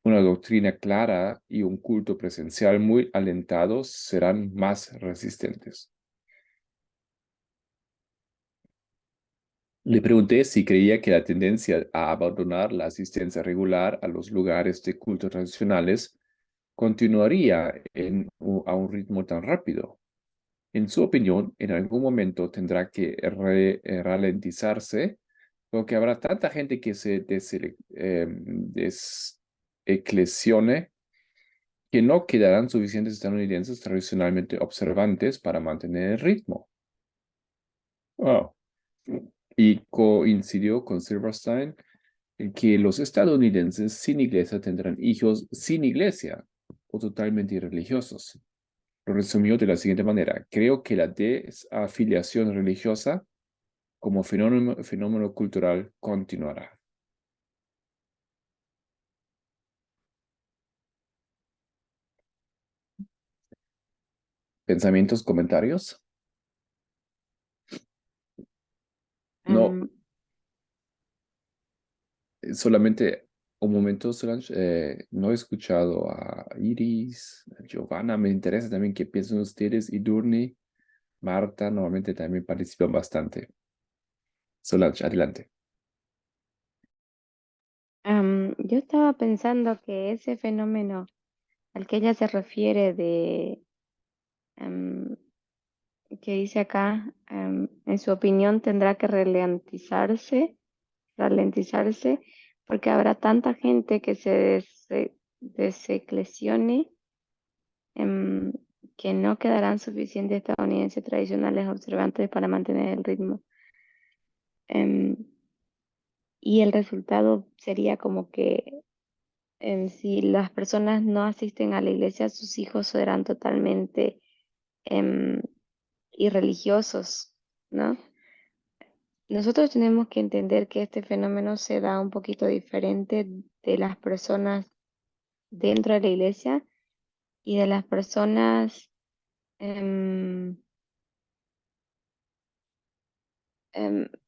una doctrina clara y un culto presencial muy alentado serán más resistentes. Le pregunté si creía que la tendencia a abandonar la asistencia regular a los lugares de culto tradicionales continuaría a un ritmo tan rápido. En su opinión, en algún momento tendrá que ralentizarse porque habrá tanta gente que se deseclesione que no quedarán suficientes estadounidenses tradicionalmente observantes para mantener el ritmo. Oh. Y coincidió con Silverstein en que los estadounidenses sin iglesia tendrán hijos sin iglesia o totalmente irreligiosos. Lo resumió de la siguiente manera: creo que la desafiliación religiosa como fenómeno cultural continuará. ¿Pensamientos, comentarios? No, Em, solamente un momento, Solange. No he escuchado a Iris, a Giovanna. Me interesa también qué piensan ustedes. Y Durni, Marta, normalmente también participan bastante. Solange, adelante. yo estaba pensando que ese fenómeno al que ella se refiere em, que dice acá, en su opinión tendrá que ralentizarse, porque habrá tanta gente que deseclesione, em, que no quedarán suficientes estadounidenses tradicionales observantes para mantener el ritmo. Em, y el resultado sería como que si las personas no asisten a la iglesia, sus hijos serán totalmente em, irreligiosos, ¿no? Nosotros tenemos que entender que este fenómeno se da un poquito diferente de las personas dentro de la iglesia y de las personas, em,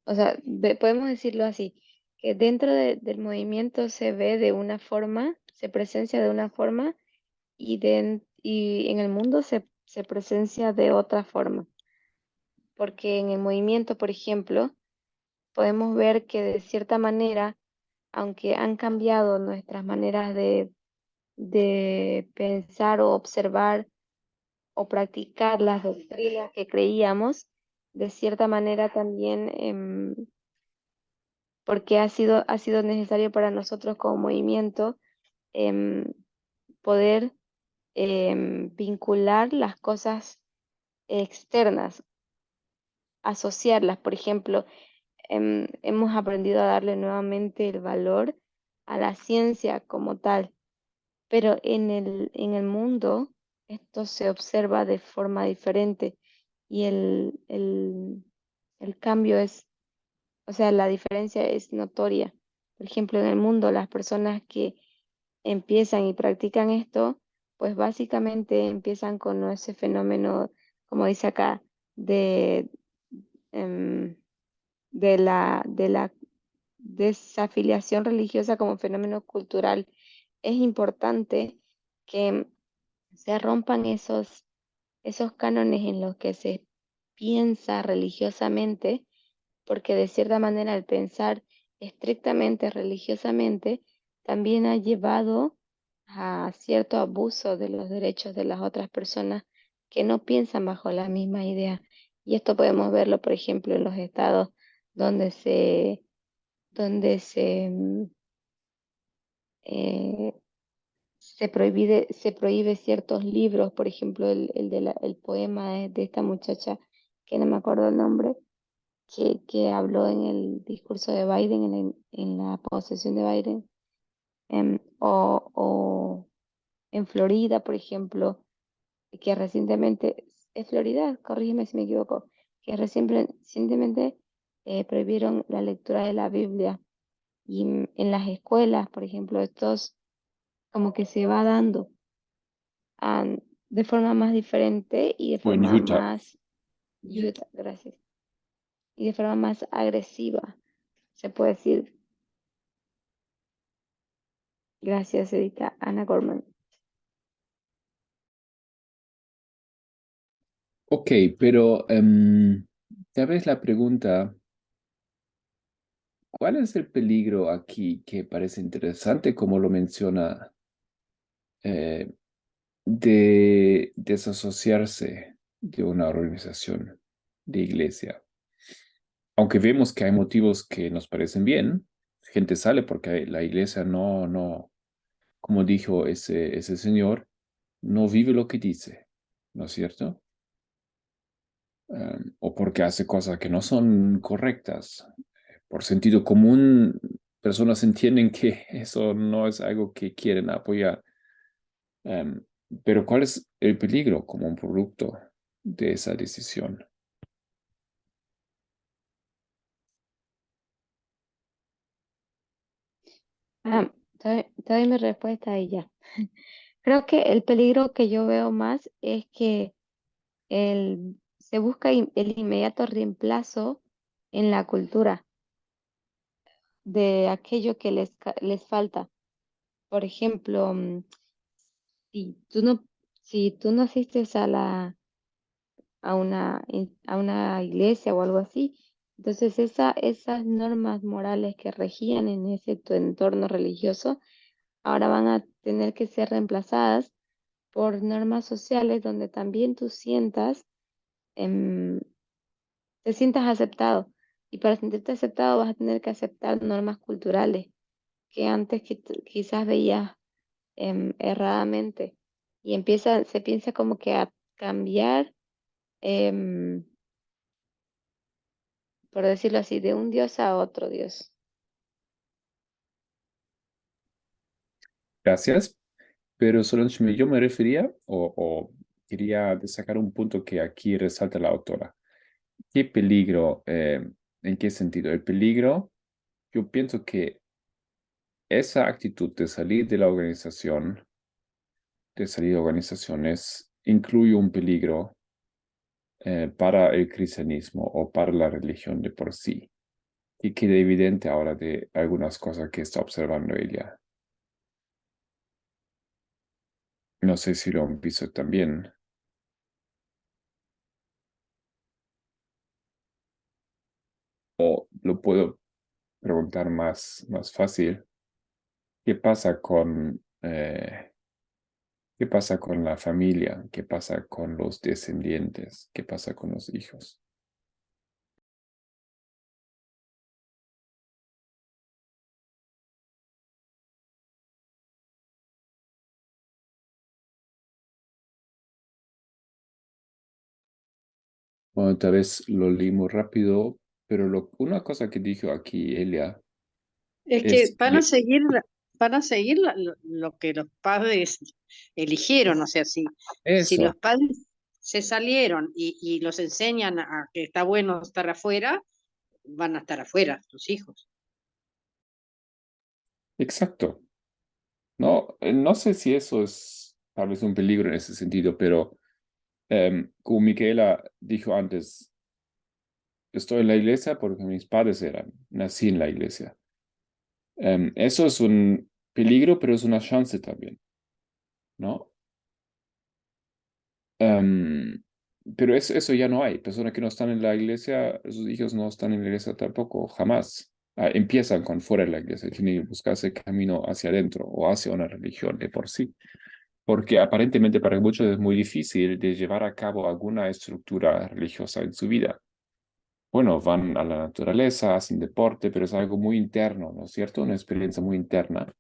o sea, podemos decirlo así, que dentro del movimiento se ve de una forma, se presencia de una forma y en el mundo se presencia de otra forma. Porque en el movimiento, por ejemplo, podemos ver que de cierta manera, aunque han cambiado nuestras maneras de pensar o observar o practicar las doctrinas que creíamos, de cierta manera también, porque ha sido necesario para nosotros como movimiento, em, poder vincular las cosas externas, asociarlas. Por ejemplo, hemos aprendido a darle nuevamente el valor a la ciencia como tal, pero en el mundo esto se observa de forma diferente y el cambio es, o sea, la diferencia es notoria. Por ejemplo, en el mundo las personas que empiezan y practican esto, pues básicamente empiezan con ese fenómeno, como dice acá, de, em, de la desafiliación religiosa como fenómeno cultural. Es importante que se rompan esos cánones en los que se piensa religiosamente, porque de cierta manera el pensar estrictamente religiosamente también ha llevado a cierto abuso de los derechos de las otras personas que no piensan bajo la misma idea. Y esto podemos verlo, por ejemplo, en los estados donde donde eh, se prohíbe ciertos libros, por ejemplo, el poema de esta muchacha, que no me acuerdo el nombre, que habló en el discurso de Biden, en la posesión de Biden, o en Florida, por ejemplo, que recientemente, es Florida, corrígeme si me equivoco, que recientemente prohibieron la lectura de la Biblia. Y en las escuelas, por ejemplo, estos como que se va dando de forma más diferente y de O en forma Utah. más, gracias, y de forma más agresiva, se puede decir. Gracias, Edita. Ana Gorman. Ok, pero tal vez la pregunta, ¿cuál es el peligro aquí que parece interesante, como lo menciona, eh, de desasociarse de una organización de iglesia? Aunque vemos que hay motivos que nos parecen bien, gente sale porque la iglesia no, como dijo ese señor, no vive lo que dice, ¿no es cierto? o porque hace cosas que no son correctas. Por sentido común, personas entienden que eso no es algo que quieren apoyar. Em, pero ¿cuál es el peligro como un producto de esa decisión? Te doy mi respuesta ahí ya. Creo que el peligro que yo veo más es que se busca el inmediato reemplazo en la cultura de aquello que les falta. Por ejemplo, si tú no, si tú no asistes a una iglesia o algo así, entonces esas normas morales que regían en ese tu entorno religioso ahora van a tener que ser reemplazadas por normas sociales donde también tú em, te sientas aceptado. Y para sentirte aceptado vas a tener que aceptar normas culturales que antes quizás veías erradamente. Y se piensa como que a cambiar, em, por decirlo así, de un dios a otro dios. Gracias. Pero Solange, yo me refería o quería destacar un punto que aquí resalta la autora. ¿Qué peligro? ¿En qué sentido? El peligro, yo pienso que esa actitud de salir de la organización, de salir de organizaciones, incluye un peligro para el cristianismo o para la religión de por sí. Y queda evidente ahora de algunas cosas que está observando ella. No sé si lo han visto también. O lo puedo preguntar más fácil. ¿Qué pasa qué pasa con la familia? ¿Qué pasa con los descendientes? ¿Qué pasa con los hijos? Bueno, tal vez lo leí muy rápido, pero una cosa que dijo aquí Elia Es que es que van a seguir lo que los padres eligieron, o sea, si los eso, padres se salieron y los enseñan a que está bueno estar afuera, van a estar afuera tus hijos. exacto. No, no sé si eso es tal vez un peligro en ese sentido, pero como Micaela dijo antes, estoy en la iglesia porque mis padres nací en la iglesia. Eso es un peligro, pero es una chance también, ¿no? Em, pero eso ya no hay. Personas que no están en la iglesia, sus hijos no están en la iglesia tampoco, jamás. Empiezan con fuera de la iglesia, tienen que buscarse camino hacia adentro o hacia una religión de por sí. Porque aparentemente para muchos es muy difícil de llevar a cabo alguna estructura religiosa en su vida. Bueno, van a la naturaleza, hacen deporte, pero es algo muy interno, ¿no es cierto? Una experiencia muy interna.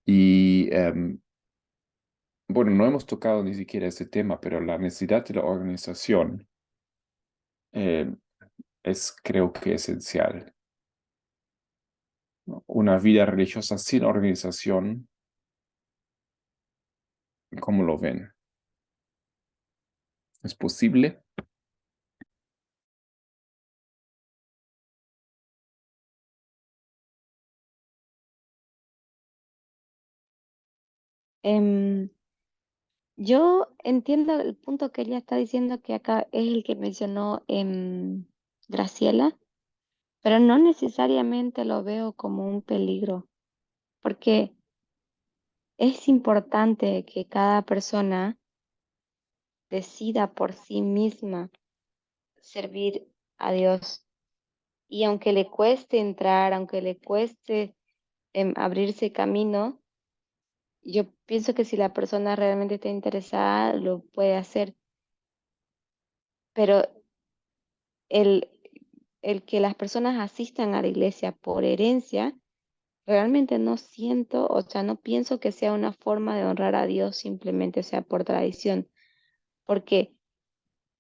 Y bueno, no hemos tocado ni siquiera este tema, pero la necesidad de la organización eh, es, creo que, esencial, ¿no? Una vida religiosa sin organización, ¿cómo lo ven? ¿Es posible? Em, yo entiendo el punto que ella está diciendo que acá es el que mencionó Graciela, pero no necesariamente lo veo como un peligro, porque es importante que cada persona decida por sí misma servir a Dios. Y aunque le cueste entrar, aunque le cueste abrirse camino, yo pienso que si la persona realmente está interesada, lo puede hacer. Pero el, el que las personas asistan a la iglesia por herencia, realmente no siento, o sea, no pienso que sea una forma de honrar a Dios simplemente, o sea, por tradición, porque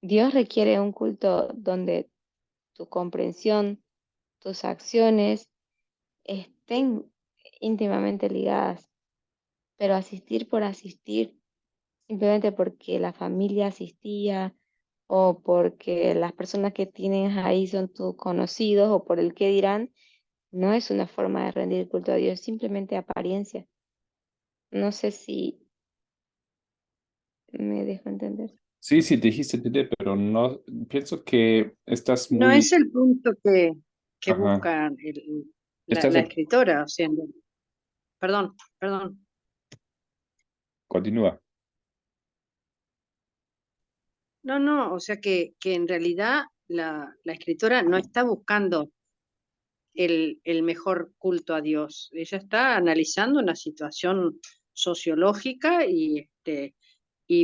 Dios requiere un culto donde tu comprensión, tus acciones estén íntimamente ligadas, pero asistir por asistir, simplemente porque la familia asistía o porque las personas que tienes ahí son tus conocidos o por el que dirán, no es una forma de rendir culto a Dios, simplemente apariencia. No sé si me dejo entender. Sí, sí, dijiste entender, pero no, pienso que estás No muy, es el punto que ajá, busca estás, la escritora, o sea, perdón, perdón. continúa. No, no, o sea que en realidad la escritora no está buscando el mejor culto a Dios. Ella está analizando una situación sociológica y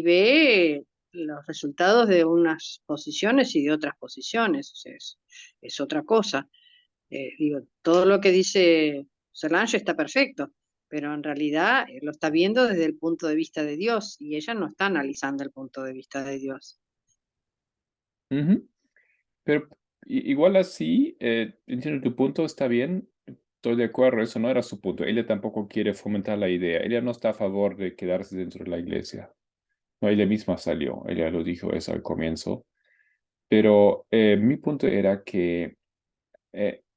ve los resultados de unas posiciones y de otras posiciones. O sea, es otra cosa. Digo, todo lo que dice Solange está perfecto, pero en realidad lo está viendo desde el punto de vista de Dios y ella no está analizando el punto de vista de Dios. Ujú. Pero igual así, entiendo tu punto, está bien, estoy de acuerdo, eso no era su punto. Ella tampoco quiere fomentar la idea, ella no está a favor de quedarse dentro de la iglesia. No, ella misma salió, ella lo dijo eso al comienzo. Pero mi punto era que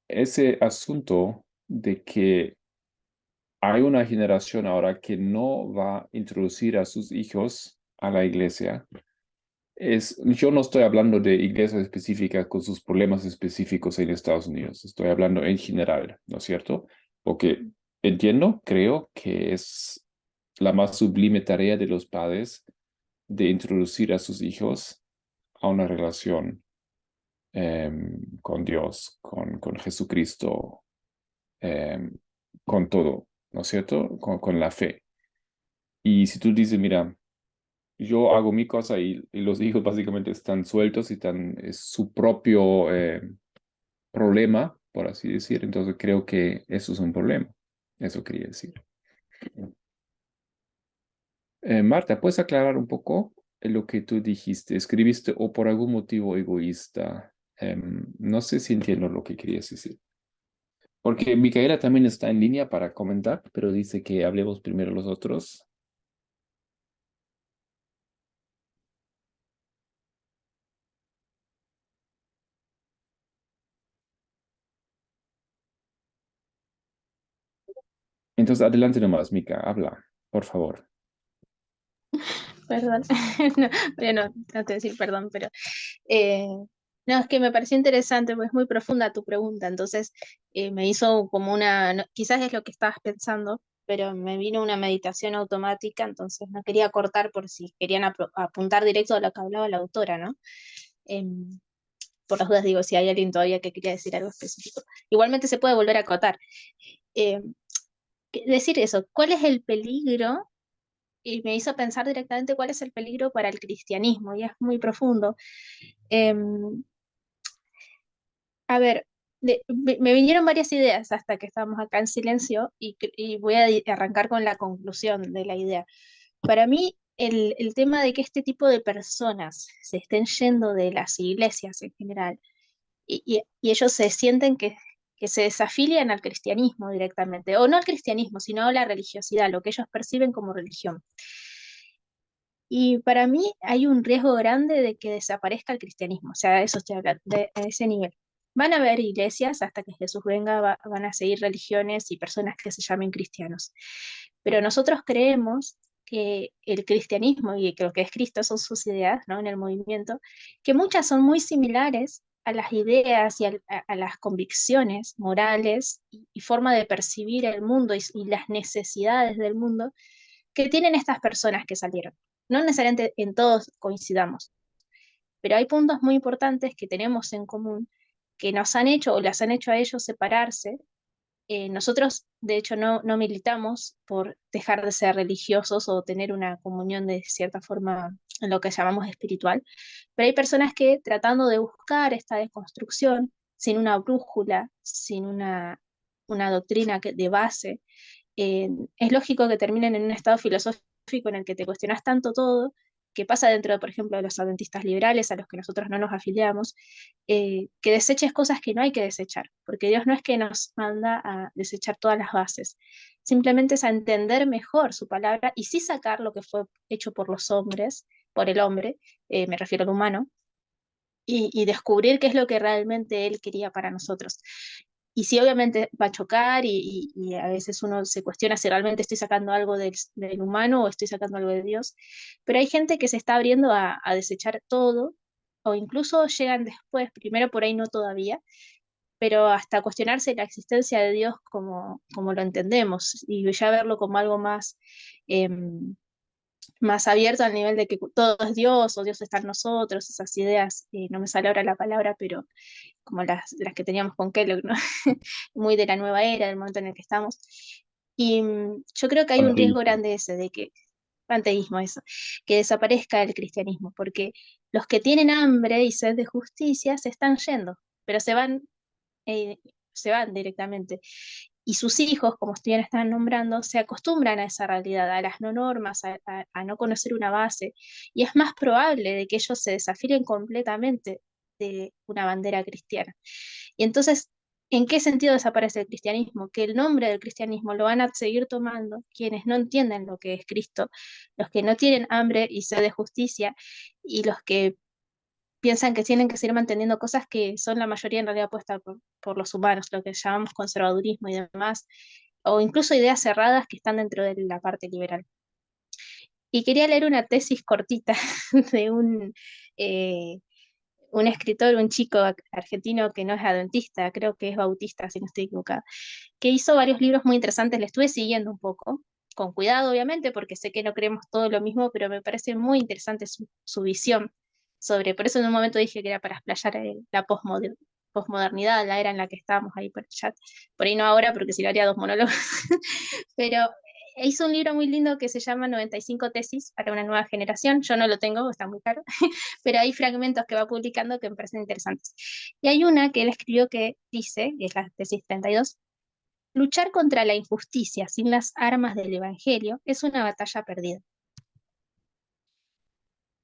ese asunto de que hay una generación ahora que no va a introducir a sus hijos a la iglesia. Yo no estoy hablando de iglesias específicas con sus problemas específicos en Estados Unidos, estoy hablando en general, ¿no es cierto? Porque entiendo, creo que es la más sublime tarea de los padres de introducir a sus hijos a una relación con Dios, con Jesucristo, em, con todo, ¿no es cierto? Con la fe. Y si tú dices, mira, yo hago mi cosa y los hijos básicamente están sueltos y están, es su propio problema, por así decir, entonces creo que eso es un problema. Eso quería decir. Marta, ¿puedes aclarar un poco lo que tú dijiste? Escribiste o por algún motivo egoísta. No sé si entiendo lo que querías decir. Porque Micaela también está en línea para comentar, pero dice que hablemos primero los otros. Entonces, adelante nomás, Mica, habla, por favor. Perdón, no, pero no te voy a decir perdón, pero eh, no, es que me pareció interesante, pues es muy profunda tu pregunta, entonces me hizo como quizás es lo que estabas pensando, pero me vino una meditación automática, entonces no quería cortar por si querían apuntar directo a lo que hablaba la autora, ¿no? Em, por las dudas digo, si hay alguien todavía que quería decir algo específico. Igualmente se puede volver a acotar. Em, Decir eso, ¿cuál es el peligro? Y me hizo pensar directamente cuál es el peligro para el cristianismo, y es muy profundo. Em, a ver, me vinieron varias ideas hasta que estábamos acá en silencio y voy a arrancar con la conclusión de la idea. Para mí, el tema de que este tipo de personas se estén yendo de las iglesias en general y ellos se sienten que se desafilian al cristianismo directamente, o no al cristianismo, sino a la religiosidad, lo que ellos perciben como religión. Y para mí hay un riesgo grande de que desaparezca el cristianismo, o sea, eso estoy hablando, a ese nivel. Van a haber iglesias hasta que Jesús venga, van a seguir religiones y personas que se llamen cristianos. Pero nosotros creemos que el cristianismo y que lo que es Cristo son sus ideas, ¿no? En el movimiento, que muchas son muy similares a las ideas y a las convicciones morales y forma de percibir el mundo y las necesidades del mundo que tienen estas personas que salieron. No necesariamente en todos coincidamos, pero hay puntos muy importantes que tenemos en común que nos han hecho o las han hecho a ellos separarse. Nosotros, de hecho, no militamos por dejar de ser religiosos o tener una comunión de cierta forma en lo que llamamos espiritual, pero hay personas que tratando de buscar esta desconstrucción sin una brújula, sin una doctrina de base, es lógico que terminen en un estado filosófico en el que te cuestionas tanto todo que pasa dentro, por ejemplo, de los adventistas liberales, a los que nosotros no nos afiliamos, que deseches cosas que no hay que desechar, porque Dios no es que nos manda a desechar todas las bases, simplemente es a entender mejor su palabra y sí sacar lo que fue hecho por los hombres, por el hombre, me refiero al humano, y descubrir qué es lo que realmente Él quería para nosotros. Y sí, obviamente va a chocar y a veces uno se cuestiona si realmente estoy sacando algo del humano o estoy sacando algo de Dios, pero hay gente que se está abriendo a desechar todo, o incluso llegan después, primero por ahí no todavía, pero hasta cuestionarse la existencia de Dios como lo entendemos y ya verlo como algo em, más abierto al nivel de que todo es Dios o Dios está en nosotros, esas ideas, no me sale ahora la palabra, pero como las que teníamos con Kellogg, ¿no? Muy de la nueva era, del momento en el que estamos. Y yo creo que hay un riesgo Panteísmo. grande ese, de que, panteísmo eso, que desaparezca el cristianismo, porque los que tienen hambre y sed de justicia se están yendo, pero eh, se van directamente. Y sus hijos, como ustedes están nombrando, se acostumbran a esa realidad, a las no normas, a no conocer una base, y es más probable de que ellos se desafíen completamente de una bandera cristiana. Y entonces, ¿en qué sentido desaparece el cristianismo? Que el nombre del cristianismo lo van a seguir tomando quienes no entienden lo que es Cristo, los que no tienen hambre y sed de justicia, y los que piensan que tienen que seguir manteniendo cosas que son la mayoría en realidad puestas por los humanos, lo que llamamos conservadurismo y demás, o incluso ideas cerradas que están dentro de la parte liberal. Y quería leer una tesis cortita de eh, un escritor, un chico argentino que no es adventista, creo que es bautista, si no estoy equivocada, que hizo varios libros muy interesantes, le estuve siguiendo un poco, con cuidado obviamente, porque sé que no creemos todo lo mismo, pero me parece muy interesante su visión sobre, por eso en un momento dije que era para explayar la posmodernidad, la era en la que estábamos ahí por el chat, por ahí no ahora, porque si no haría dos monólogos, pero hizo un libro muy lindo que se llama 95 tesis para una nueva generación, yo no lo tengo, está muy caro, pero hay fragmentos que va publicando que me parecen interesantes. Y hay una que él escribió que dice, que es la tesis 32, luchar contra la injusticia sin las armas del Evangelio es una batalla perdida.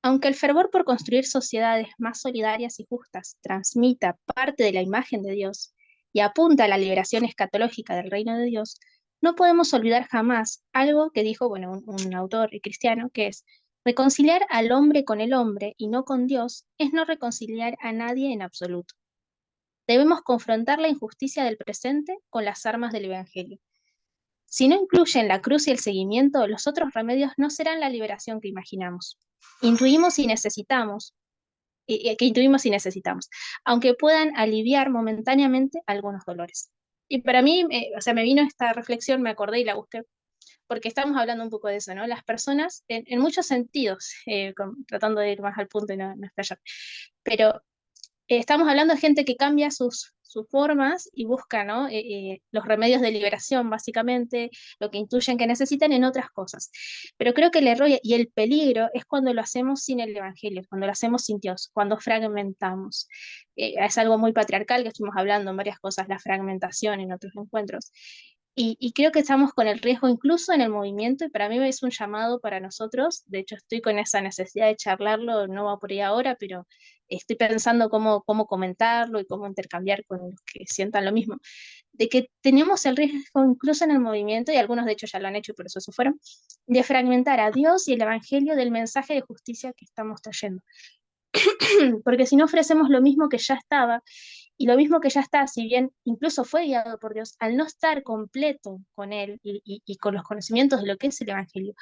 Aunque el fervor por construir sociedades más solidarias y justas transmita parte de la imagen de Dios y apunta a la liberación escatológica del reino de Dios, no podemos olvidar jamás algo que dijo, bueno, un autor cristiano, que es: reconciliar al hombre con el hombre y no con Dios es no reconciliar a nadie en absoluto. Debemos confrontar la injusticia del presente con las armas del Evangelio. Si no incluyen la cruz y el seguimiento, los otros remedios no serán la liberación que imaginamos. Intuimos y necesitamos, que intuimos y necesitamos, aunque puedan aliviar momentáneamente algunos dolores. Y para mí, o sea, me vino esta reflexión, me acordé y la busqué, porque estamos hablando un poco de eso, ¿no? Las personas, en muchos sentidos, tratando de ir más al punto y no explayar, pero estamos hablando de gente que cambia sus formas y busca, ¿no? Los remedios de liberación, básicamente, lo que intuyen que necesitan en otras cosas. Pero creo que el error y el peligro es cuando lo hacemos sin el Evangelio, cuando lo hacemos sin Dios, cuando fragmentamos. Es algo muy patriarcal que estuvimos hablando en varias cosas, la fragmentación en otros encuentros. Y creo que estamos con el riesgo incluso en el movimiento, y para mí es un llamado para nosotros. De hecho, estoy con esa necesidad de charlarlo, no va por ahí ahora, pero estoy pensando cómo comentarlo y cómo intercambiar con los que sientan lo mismo, de que tenemos el riesgo incluso en el movimiento, y algunos de hecho ya lo han hecho y por eso se fueron, de fragmentar a Dios y el Evangelio del mensaje de justicia que estamos trayendo. Porque si no ofrecemos lo mismo que ya estaba, y lo mismo que ya está, si bien incluso fue guiado por Dios, al no estar completo con Él y con los conocimientos de lo que es el Evangelio,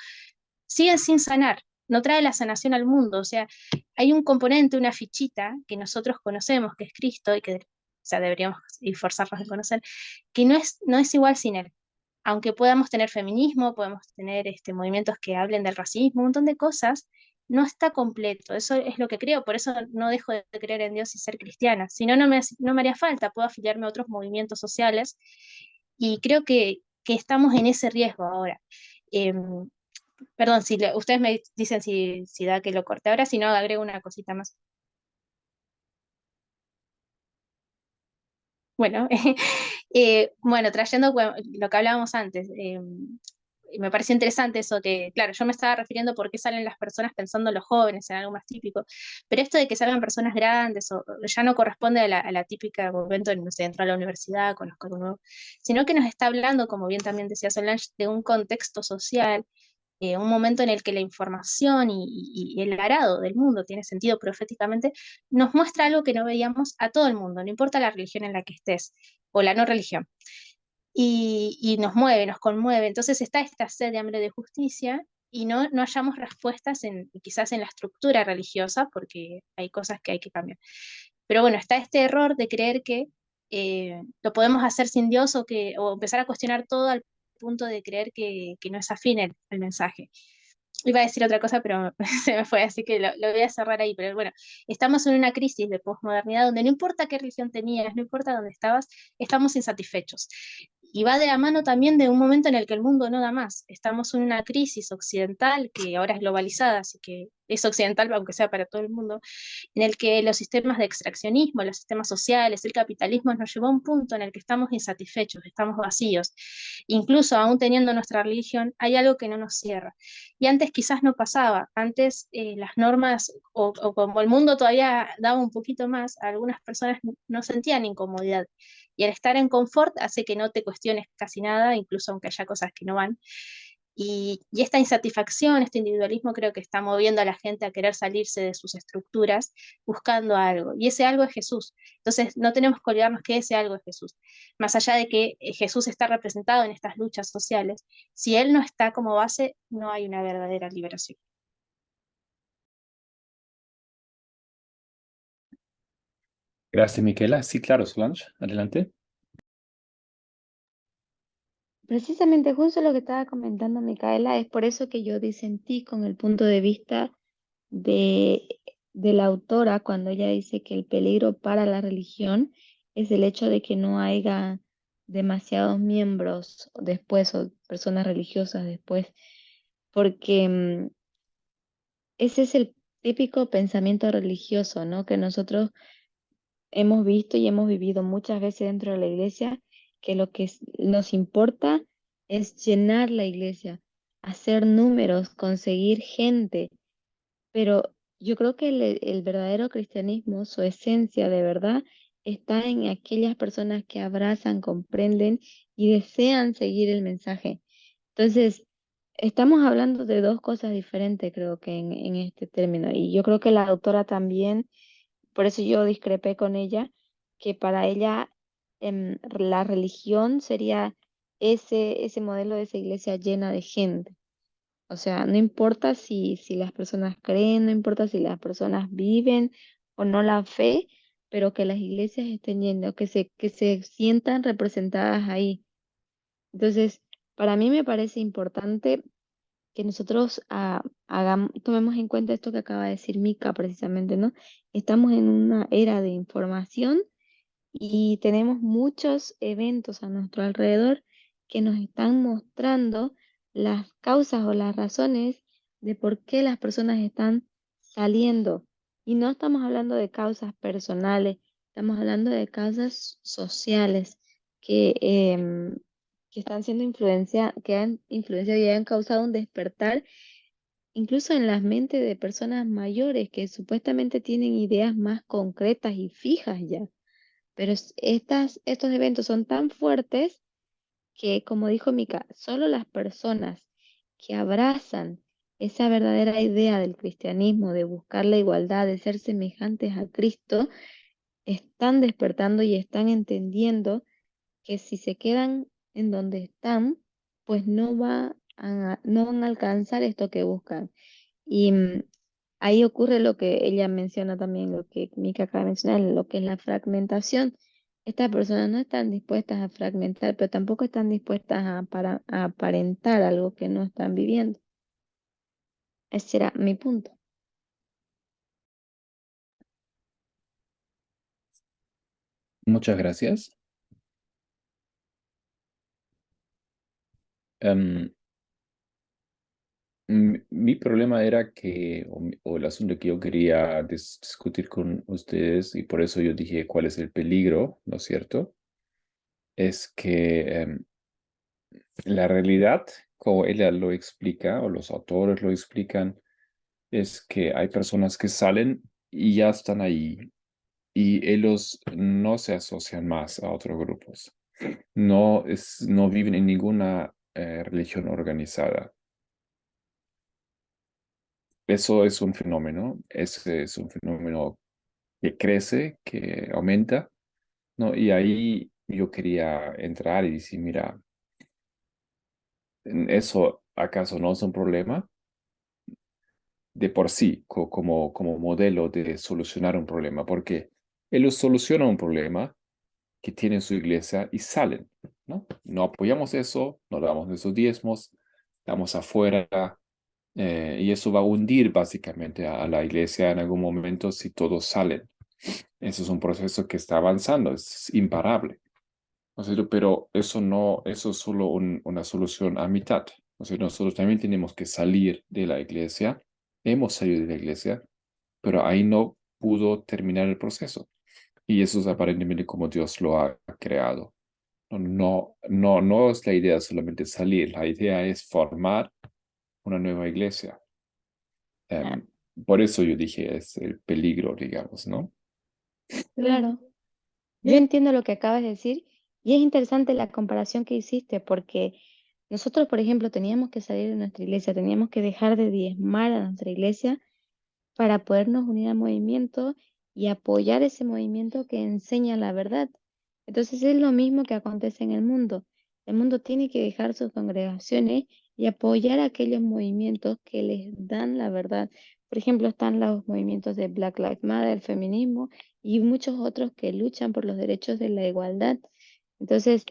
siguen sin sanar, no trae la sanación al mundo. O sea, hay un componente, una fichita que nosotros conocemos, que es Cristo, y que, o sea, deberíamos esforzarnos en conocer, que no es igual sin Él. Aunque podamos tener feminismo, podemos tener movimientos que hablen del racismo, un montón de cosas, no está completo. Eso es lo que creo, por eso no dejo de creer en Dios y ser cristiana. Si no, no me haría falta, puedo afiliarme a otros movimientos sociales, y creo que estamos en ese riesgo ahora. Perdón, si ustedes me dicen si da que lo corte ahora, si no, agrego una cosita más. Bueno, bueno, trayendo lo que hablábamos antes, y me pareció interesante eso, que claro, yo me estaba refiriendo por qué salen las personas pensando en los jóvenes, en algo más típico, pero esto de que salgan personas grandes o ya no corresponde a la típica momento en no sé, entrar a la universidad, conozco algo nuevo, sino que nos está hablando, como bien también decía Solange, de un contexto social, un momento en el que la información y el arado del mundo tiene sentido proféticamente, nos muestra algo que no veíamos a todo el mundo, no importa la religión en la que estés o la no religión. Y nos mueve, nos conmueve. Entonces está esta sed de hambre de justicia y no hallamos respuestas quizás en la estructura religiosa, porque hay cosas que hay que cambiar. Pero bueno, está este error de creer que lo podemos hacer sin Dios o empezar a cuestionar todo al punto de creer que no es afín el mensaje. Iba a decir otra cosa, pero se me fue, así que lo voy a cerrar ahí. Pero bueno, estamos en una crisis de posmodernidad donde no importa qué religión tenías, no importa dónde estabas, estamos insatisfechos. Y va de la mano también de un momento en el que el mundo no da más. Estamos en una crisis occidental que ahora es globalizada, así que es occidental aunque sea para todo el mundo, en el que los sistemas de extraccionismo, los sistemas sociales, el capitalismo nos llevó a un punto en el que estamos insatisfechos, estamos vacíos. Incluso aún teniendo nuestra religión, hay algo que no nos cierra. Y antes quizás no pasaba, antes las normas o como el mundo todavía daba un poquito más, algunas personas no sentían incomodidad. Y el estar en confort hace que no te cuestiones casi nada, incluso aunque haya cosas que no van. Y esta insatisfacción, este individualismo creo que está moviendo a la gente a querer salirse de sus estructuras buscando algo. Y ese algo es Jesús. Entonces no tenemos que olvidarnos que ese algo es Jesús. Más allá de que Jesús está representado en estas luchas sociales, si Él no está como base, no hay una verdadera liberación. Gracias, Miquela. Sí, claro, Solange, adelante. Precisamente justo lo que estaba comentando Micaela, es por eso que yo disentí con el punto de vista de, de la autora cuando ella dice que el peligro para la religión es el hecho de que no haya demasiados miembros después o personas religiosas después, porque ese es el típico pensamiento religioso, ¿no? Que nosotros hemos visto y hemos vivido muchas veces dentro de la iglesia, que lo que nos importa es llenar la iglesia, hacer números, conseguir gente, pero yo creo que el verdadero cristianismo, su esencia de verdad, está en aquellas personas que abrazan, comprenden y desean seguir el mensaje. Entonces, estamos hablando de dos cosas diferentes, creo que en este término, y yo creo que la autora también, por eso yo discrepé con ella, que para ella la religión sería ese modelo de esa iglesia llena de gente. O sea, no importa si las personas creen, no importa si las personas viven o no la fe, pero que las iglesias estén llenas, que se sientan representadas ahí. Entonces, para mí me parece importante que nosotros tomemos en cuenta esto que acaba de decir Mica precisamente, ¿no? Estamos en una era de información y tenemos muchos eventos a nuestro alrededor que nos están mostrando las causas o las razones de por qué las personas están saliendo. Y no estamos hablando de causas personales, estamos hablando de causas sociales que, que están siendo que han influenciado y han causado un despertar incluso en las mentes de personas mayores que supuestamente tienen ideas más concretas y fijas ya. Pero estos eventos son tan fuertes que, como dijo Mica, solo las personas que abrazan esa verdadera idea del cristianismo, de buscar la igualdad, de ser semejantes a Cristo, están despertando y están entendiendo que si se quedan en donde están, pues no van a alcanzar esto que buscan. Y ahí ocurre lo que ella menciona también, lo que Mika acaba de mencionar, lo que es la fragmentación. Estas personas no están dispuestas a fragmentar, pero tampoco están dispuestas a aparentar algo que no están viviendo. Ese era mi punto. Muchas gracias. Em, mi problema era o el asunto que yo quería discutir con ustedes, y por eso yo dije cuál es el peligro, ¿no es cierto? Es que la realidad como ella lo explica, o los autores lo explican, es que hay personas que salen y ya están ahí, y ellos no se asocian más a otros grupos. No viven en ninguna religión organizada. Eso es un fenómeno, ese es un fenómeno que crece, que aumenta, ¿no? Y ahí yo quería entrar y decir, mira, ¿eso acaso no es un problema? De por sí, como modelo de solucionar un problema, porque ellos solucionan un problema que tiene su iglesia y salen, ¿no? No apoyamos eso, no damos esos diezmos, estamos afuera, y eso va a hundir básicamente a la iglesia en algún momento si todos salen. Eso es un proceso que está avanzando, es imparable. ¿No es cierto? Pero eso no, eso es solo una solución a mitad. ¿No es cierto? Nosotros también tenemos que salir de la iglesia. Hemos salido de la iglesia, pero ahí no pudo terminar el proceso. Y eso es aparentemente como Dios lo ha creado. No es la idea solamente salir, la idea es formar una nueva iglesia. Em, por eso yo dije, es el peligro, digamos, ¿no? Claro, yo entiendo lo que acabas de decir y es interesante la comparación que hiciste porque nosotros, por ejemplo, teníamos que salir de nuestra iglesia, teníamos que dejar de diezmar a nuestra iglesia para podernos unir al movimiento y apoyar ese movimiento que enseña la verdad. Entonces es lo mismo que acontece en el mundo. El mundo tiene que dejar sus congregaciones y apoyar aquellos movimientos que les dan la verdad. Por ejemplo, están los movimientos de Black Lives Matter, el feminismo y muchos otros que luchan por los derechos de la igualdad. Entonces,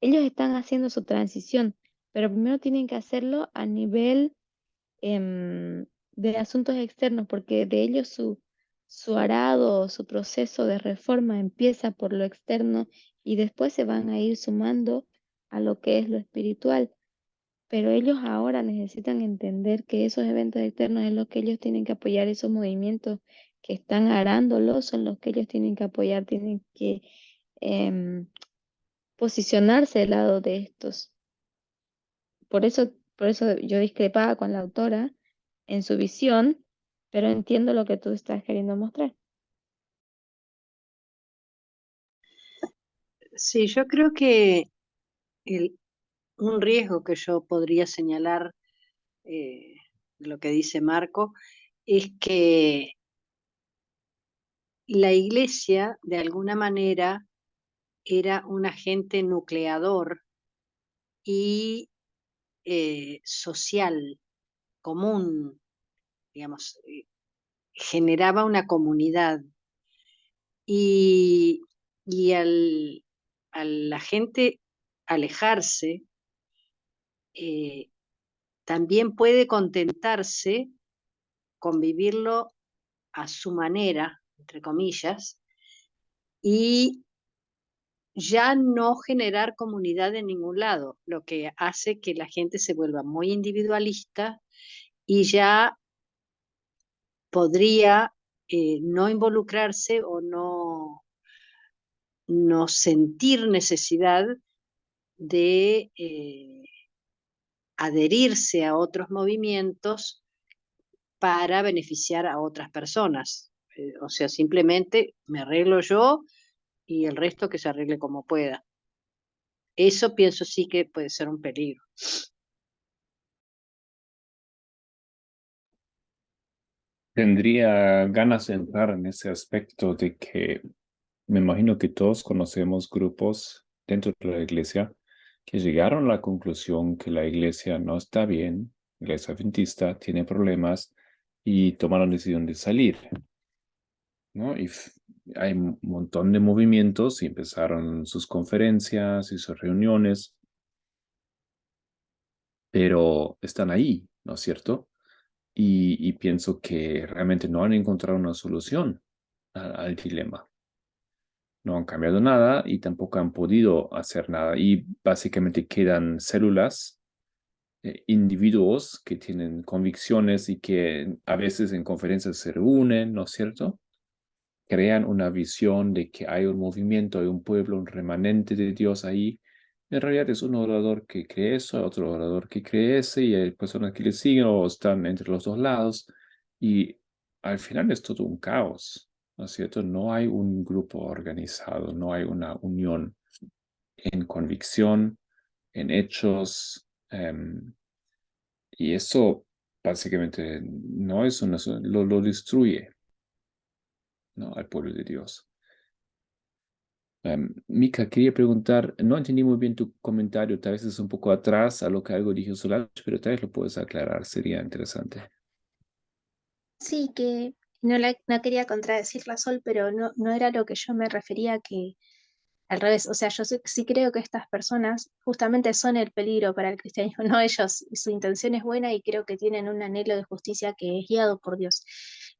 ellos están haciendo su transición, pero primero tienen que hacerlo a nivel de asuntos externos, porque de ellos su arado, su proceso de reforma empieza por lo externo y después se van a ir sumando a lo que es lo espiritual. Pero ellos ahora necesitan entender que esos eventos externos es lo que ellos tienen que apoyar, esos movimientos que están arándolo son los que ellos tienen que apoyar, tienen que em, posicionarse al lado de estos. Por eso yo discrepaba con la autora en su visión, pero entiendo lo que tú estás queriendo mostrar. Sí, yo creo que un riesgo que yo podría señalar, eh, lo que dice Marco, es que la iglesia de alguna manera era un agente nucleador y social, común, digamos, generaba una comunidad y, y a la gente alejarse, eh, también puede contentarse con vivirlo a su manera, entre comillas, y ya no generar comunidad en ningún lado, lo que hace que la gente se vuelva muy individualista y ya podría no involucrarse o no sentir necesidad de adherirse a otros movimientos para beneficiar a otras personas. O sea, simplemente me arreglo yo y el resto que se arregle como pueda. Eso pienso sí que puede ser un peligro. Tendría ganas de entrar en ese aspecto de que me imagino que todos conocemos grupos dentro de la iglesia que llegaron a la conclusión que la iglesia no está bien, la iglesia adventista tiene problemas y tomaron la decisión de salir, ¿no? Hay un montón de movimientos y empezaron sus conferencias y sus reuniones, pero están ahí, ¿no es cierto? Y pienso que realmente no han encontrado una solución al dilema. No han cambiado nada y tampoco han podido hacer nada. Y básicamente quedan células, individuos que tienen convicciones y que a veces en conferencias se reúnen, ¿no es cierto? Crean una visión de que hay un movimiento, hay un pueblo, un remanente de Dios ahí, En realidad es un orador que cree eso, otro orador que cree ese, y hay personas que le siguen o están entre los dos lados. Y al final es todo un caos, ¿no es cierto? No hay un grupo organizado, no hay una unión en convicción, en hechos, y eso básicamente no es una, lo destruye, ¿no? Al pueblo de Dios. Mika, quería preguntar, no entendí muy bien tu comentario, tal vez es un poco atrás a lo que algo dijo Solange, pero tal vez lo puedes aclarar, sería interesante. Sí, que no quería contradecir la Sol, pero no era lo que yo me refería, que al revés. O sea, yo sí creo que estas personas justamente son el peligro para el cristianismo, no ellos. Su intención es buena y creo que tienen un anhelo de justicia que es guiado por Dios.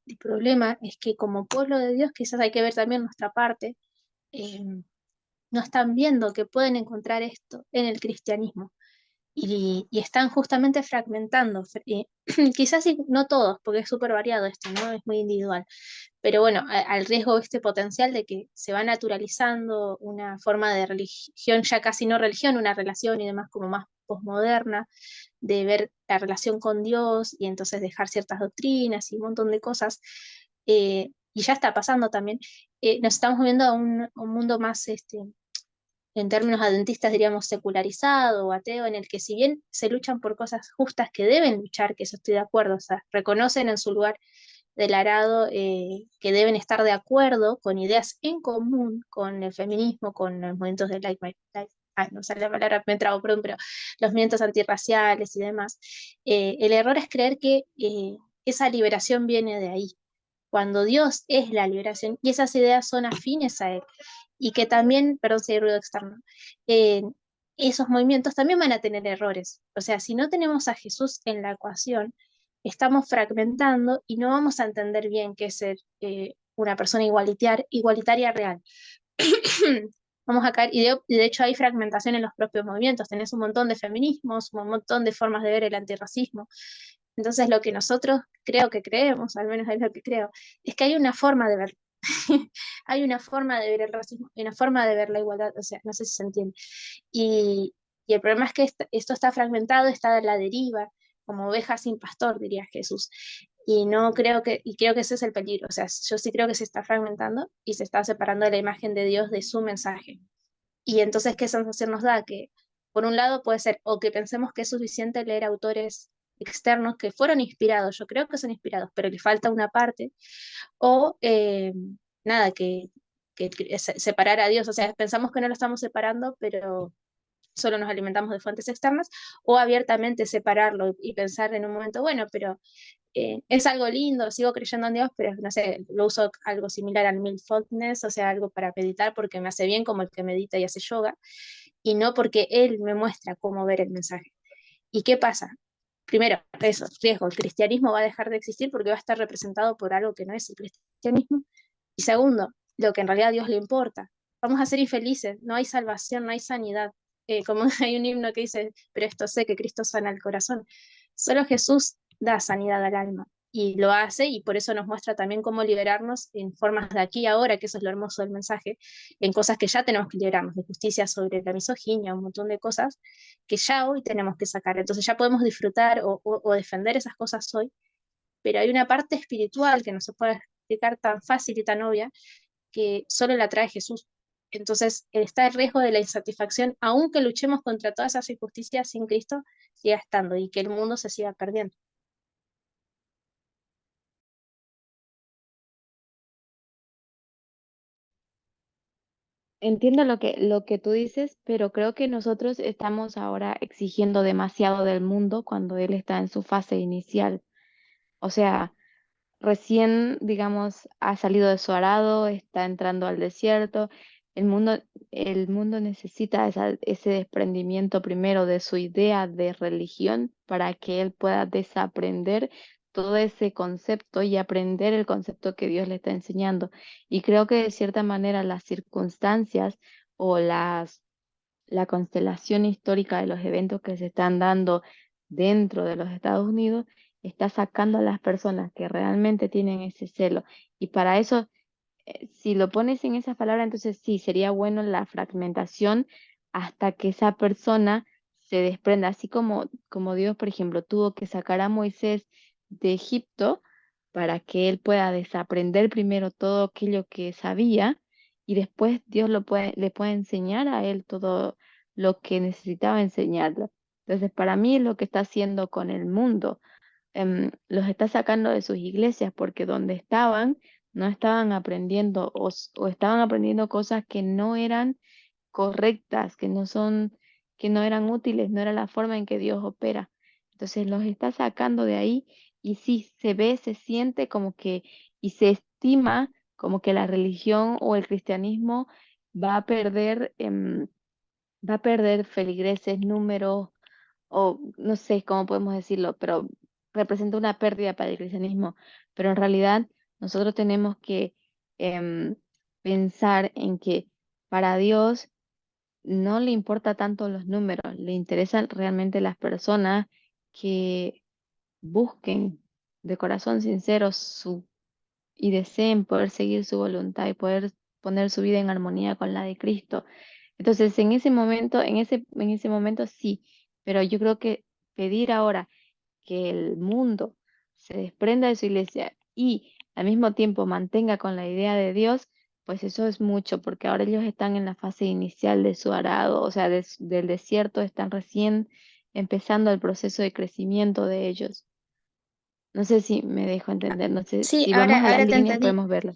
El problema es que como pueblo de Dios quizás hay que ver también nuestra parte. eh, no están viendo que pueden encontrar esto en el cristianismo y están justamente fragmentando. Quizás no todos, porque es súper variado esto, ¿no? Es muy individual. Pero bueno, al riesgo este potencial de que se va naturalizando una forma de religión, ya casi no religión, una relación y demás como más posmoderna, de ver la relación con Dios y entonces dejar ciertas doctrinas y un montón de cosas. Y ya está pasando también. Nos estamos moviendo a un mundo más en términos adventistas diríamos secularizado o ateo, en el que si bien se luchan por cosas justas que deben luchar, que eso estoy de acuerdo, o sea, reconocen en su lugar del arado que deben estar de acuerdo con ideas en común, con el feminismo, con los movimientos de no sale la palabra, me trabo, perdón, pero los movimientos antirraciales y demás. El error es creer que esa liberación viene de ahí, cuando Dios es la liberación y esas ideas son afines a Él. Y que también, perdón si hay ruido externo, eh, esos movimientos también van a tener errores. O sea, si no tenemos a Jesús en la ecuación, estamos fragmentando y no vamos a entender bien qué es ser una persona igualitaria real. Vamos a caer, y de hecho hay fragmentación en los propios movimientos, tenés un montón de feminismos, un montón de formas de ver el antirracismo. Entonces lo que nosotros creo que creemos, al menos es lo que creo, es que hay una forma de ver. Hay una forma de ver el racismo, hay una forma de ver la igualdad, o sea, no sé si se entiende. Y el problema es que esto está fragmentado, está a la deriva, como oveja sin pastor, diría Jesús. Y no creo y creo que ese es el peligro. O sea, yo sí creo que se está fragmentando y se está separando de la imagen de Dios de su mensaje. Y entonces, ¿qué sensación nos da? Que por un lado puede ser o que pensemos que es suficiente leer autores externos que fueron inspirados, yo creo que son inspirados, pero le falta una parte, o nada, que separar a Dios, o sea, pensamos que no lo estamos separando, pero solo nos alimentamos de fuentes externas, o abiertamente separarlo y pensar en un momento, bueno, pero es algo lindo, sigo creyendo en Dios, pero no sé, lo uso algo similar al mindfulness, o sea, algo para meditar porque me hace bien como el que medita y hace yoga, y no porque Él me muestra cómo ver el mensaje. ¿Y qué pasa? Primero, eso, riesgo, el cristianismo va a dejar de existir porque va a estar representado por algo que no es el cristianismo. Y segundo, lo que en realidad a Dios le importa. Vamos a ser infelices, no hay salvación, no hay sanidad. Como hay un himno que dice, pero esto sé que Cristo sana el corazón. Solo Jesús da sanidad al alma y lo hace y por eso nos muestra también cómo liberarnos en formas de aquí y ahora, que eso es lo hermoso del mensaje, en cosas que ya tenemos que liberarnos, de justicia sobre la misoginia, un montón de cosas que ya hoy tenemos que sacar. Entonces ya podemos disfrutar o defender esas cosas hoy, pero hay una parte espiritual que no se puede explicar tan fácil y tan obvia, que solo la trae Jesús. Entonces está el riesgo de la insatisfacción, aunque luchemos contra todas esas injusticias sin Cristo, siga estando y que el mundo se siga perdiendo. Entiendo lo que tú dices, pero creo que nosotros estamos ahora exigiendo demasiado del mundo cuando él está en su fase inicial. O sea, recién, digamos, ha salido de su arado, está entrando al desierto. El mundo, el mundo necesita ese desprendimiento primero de su idea de religión para que él pueda desaprender todo ese concepto y aprender el concepto que Dios le está enseñando. Y creo que de cierta manera las circunstancias o la constelación histórica de los eventos que se están dando dentro de los Estados Unidos está sacando a las personas que realmente tienen ese celo. Y para eso, si lo pones en esas palabras, entonces sí, sería bueno la fragmentación, hasta que esa persona se desprenda, así como Dios, por ejemplo, tuvo que sacar a Moisés de Egipto para que él pueda desaprender primero todo aquello que sabía y después Dios le puede enseñar a él todo lo que necesitaba enseñarle. Entonces, para mí es lo que está haciendo con el mundo. Los está sacando de sus iglesias porque donde estaban no estaban aprendiendo o estaban aprendiendo cosas que no eran correctas, que no eran útiles, no era la forma en que Dios opera. Entonces los está sacando de ahí y sí se ve, se siente como que, y se estima como que la religión o el cristianismo va a perder, va a perder feligreses, números, o no sé cómo podemos decirlo, pero representa una pérdida para el cristianismo. Pero en realidad nosotros tenemos que em, pensar en que para Dios no le importa tanto los números, le interesan realmente las personas que busquen de corazón sincero y deseen poder seguir su voluntad y poder poner su vida en armonía con la de Cristo. Entonces, en ese momento, en ese momento sí, pero yo creo que pedir ahora que el mundo se desprenda de su iglesia y al mismo tiempo mantenga con la idea de Dios, pues eso es mucho, porque ahora ellos están en la fase inicial de su arado, o sea, del desierto, están recién empezando el proceso de crecimiento de ellos. No sé si me dejo entender, no sé, Sí, si vamos a las ahora te líneas entendí. podemos verlo.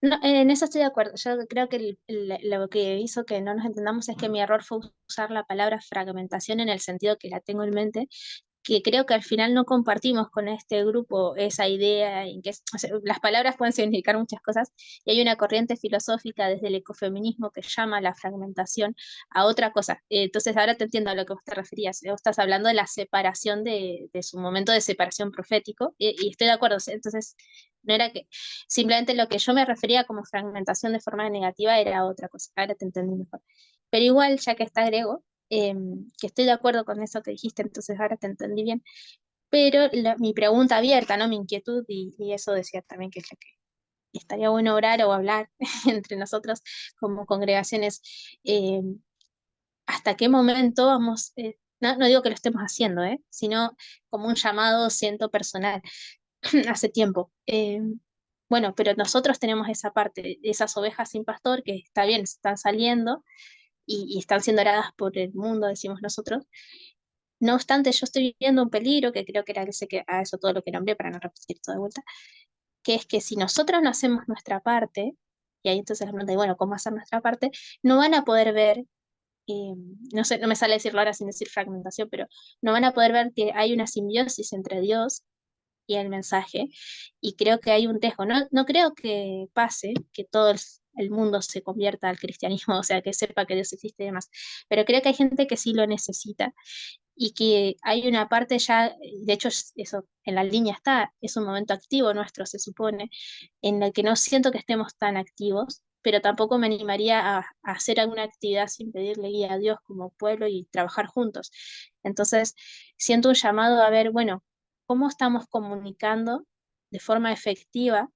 No, en eso estoy de acuerdo. Yo creo que lo que hizo que no nos entendamos es que mi error fue usar la palabra fragmentación en el sentido que la tengo en mente, que creo que al final no compartimos con este grupo esa idea en que o sea, las palabras pueden significar muchas cosas y hay una corriente filosófica desde el ecofeminismo que llama la fragmentación a otra cosa. Entonces ahora te entiendo a lo que vos te referías. Vos estás hablando de la separación de su momento de separación profético y estoy de acuerdo. Entonces no era que simplemente lo que yo me refería como fragmentación de forma negativa era otra cosa. Ahora te entendí mejor. Pero igual, ya que está Grego, que estoy de acuerdo con eso que dijiste, entonces ahora te entendí bien. Pero mi pregunta abierta, ¿no? Mi inquietud, y eso decía también que es lo que estaría bueno orar o hablar entre nosotros como congregaciones, eh, ¿hasta qué momento vamos? No, no digo que lo estemos haciendo, sino como un llamado, siento personal, hace tiempo. Bueno, pero nosotros tenemos esa parte, esas ovejas sin pastor que está bien, están saliendo y están siendo aradas por el mundo, decimos nosotros. No obstante, yo estoy viviendo un peligro, que creo que era ese que, a eso todo lo que nombré para no repetir todo de vuelta, que es que si nosotros no hacemos nuestra parte, y ahí entonces la pregunta de, bueno, ¿cómo hacer nuestra parte? No van a poder ver, no sé, no me sale decirlo ahora sin decir fragmentación, pero no van a poder ver que hay una simbiosis entre Dios y el mensaje, y creo que hay un tejo. No, no creo que pase que todo el mundo se convierta al cristianismo, o sea, que sepa que Dios existe y demás, pero creo que hay gente que sí lo necesita y que hay una parte ya, de hecho eso en la línea está, es un momento activo nuestro, se supone, en el que no siento que estemos tan activos, pero tampoco me animaría a hacer alguna actividad sin pedirle guía a Dios como pueblo y trabajar juntos. Entonces, siento un llamado a ver, bueno, ¿cómo estamos comunicando de forma efectiva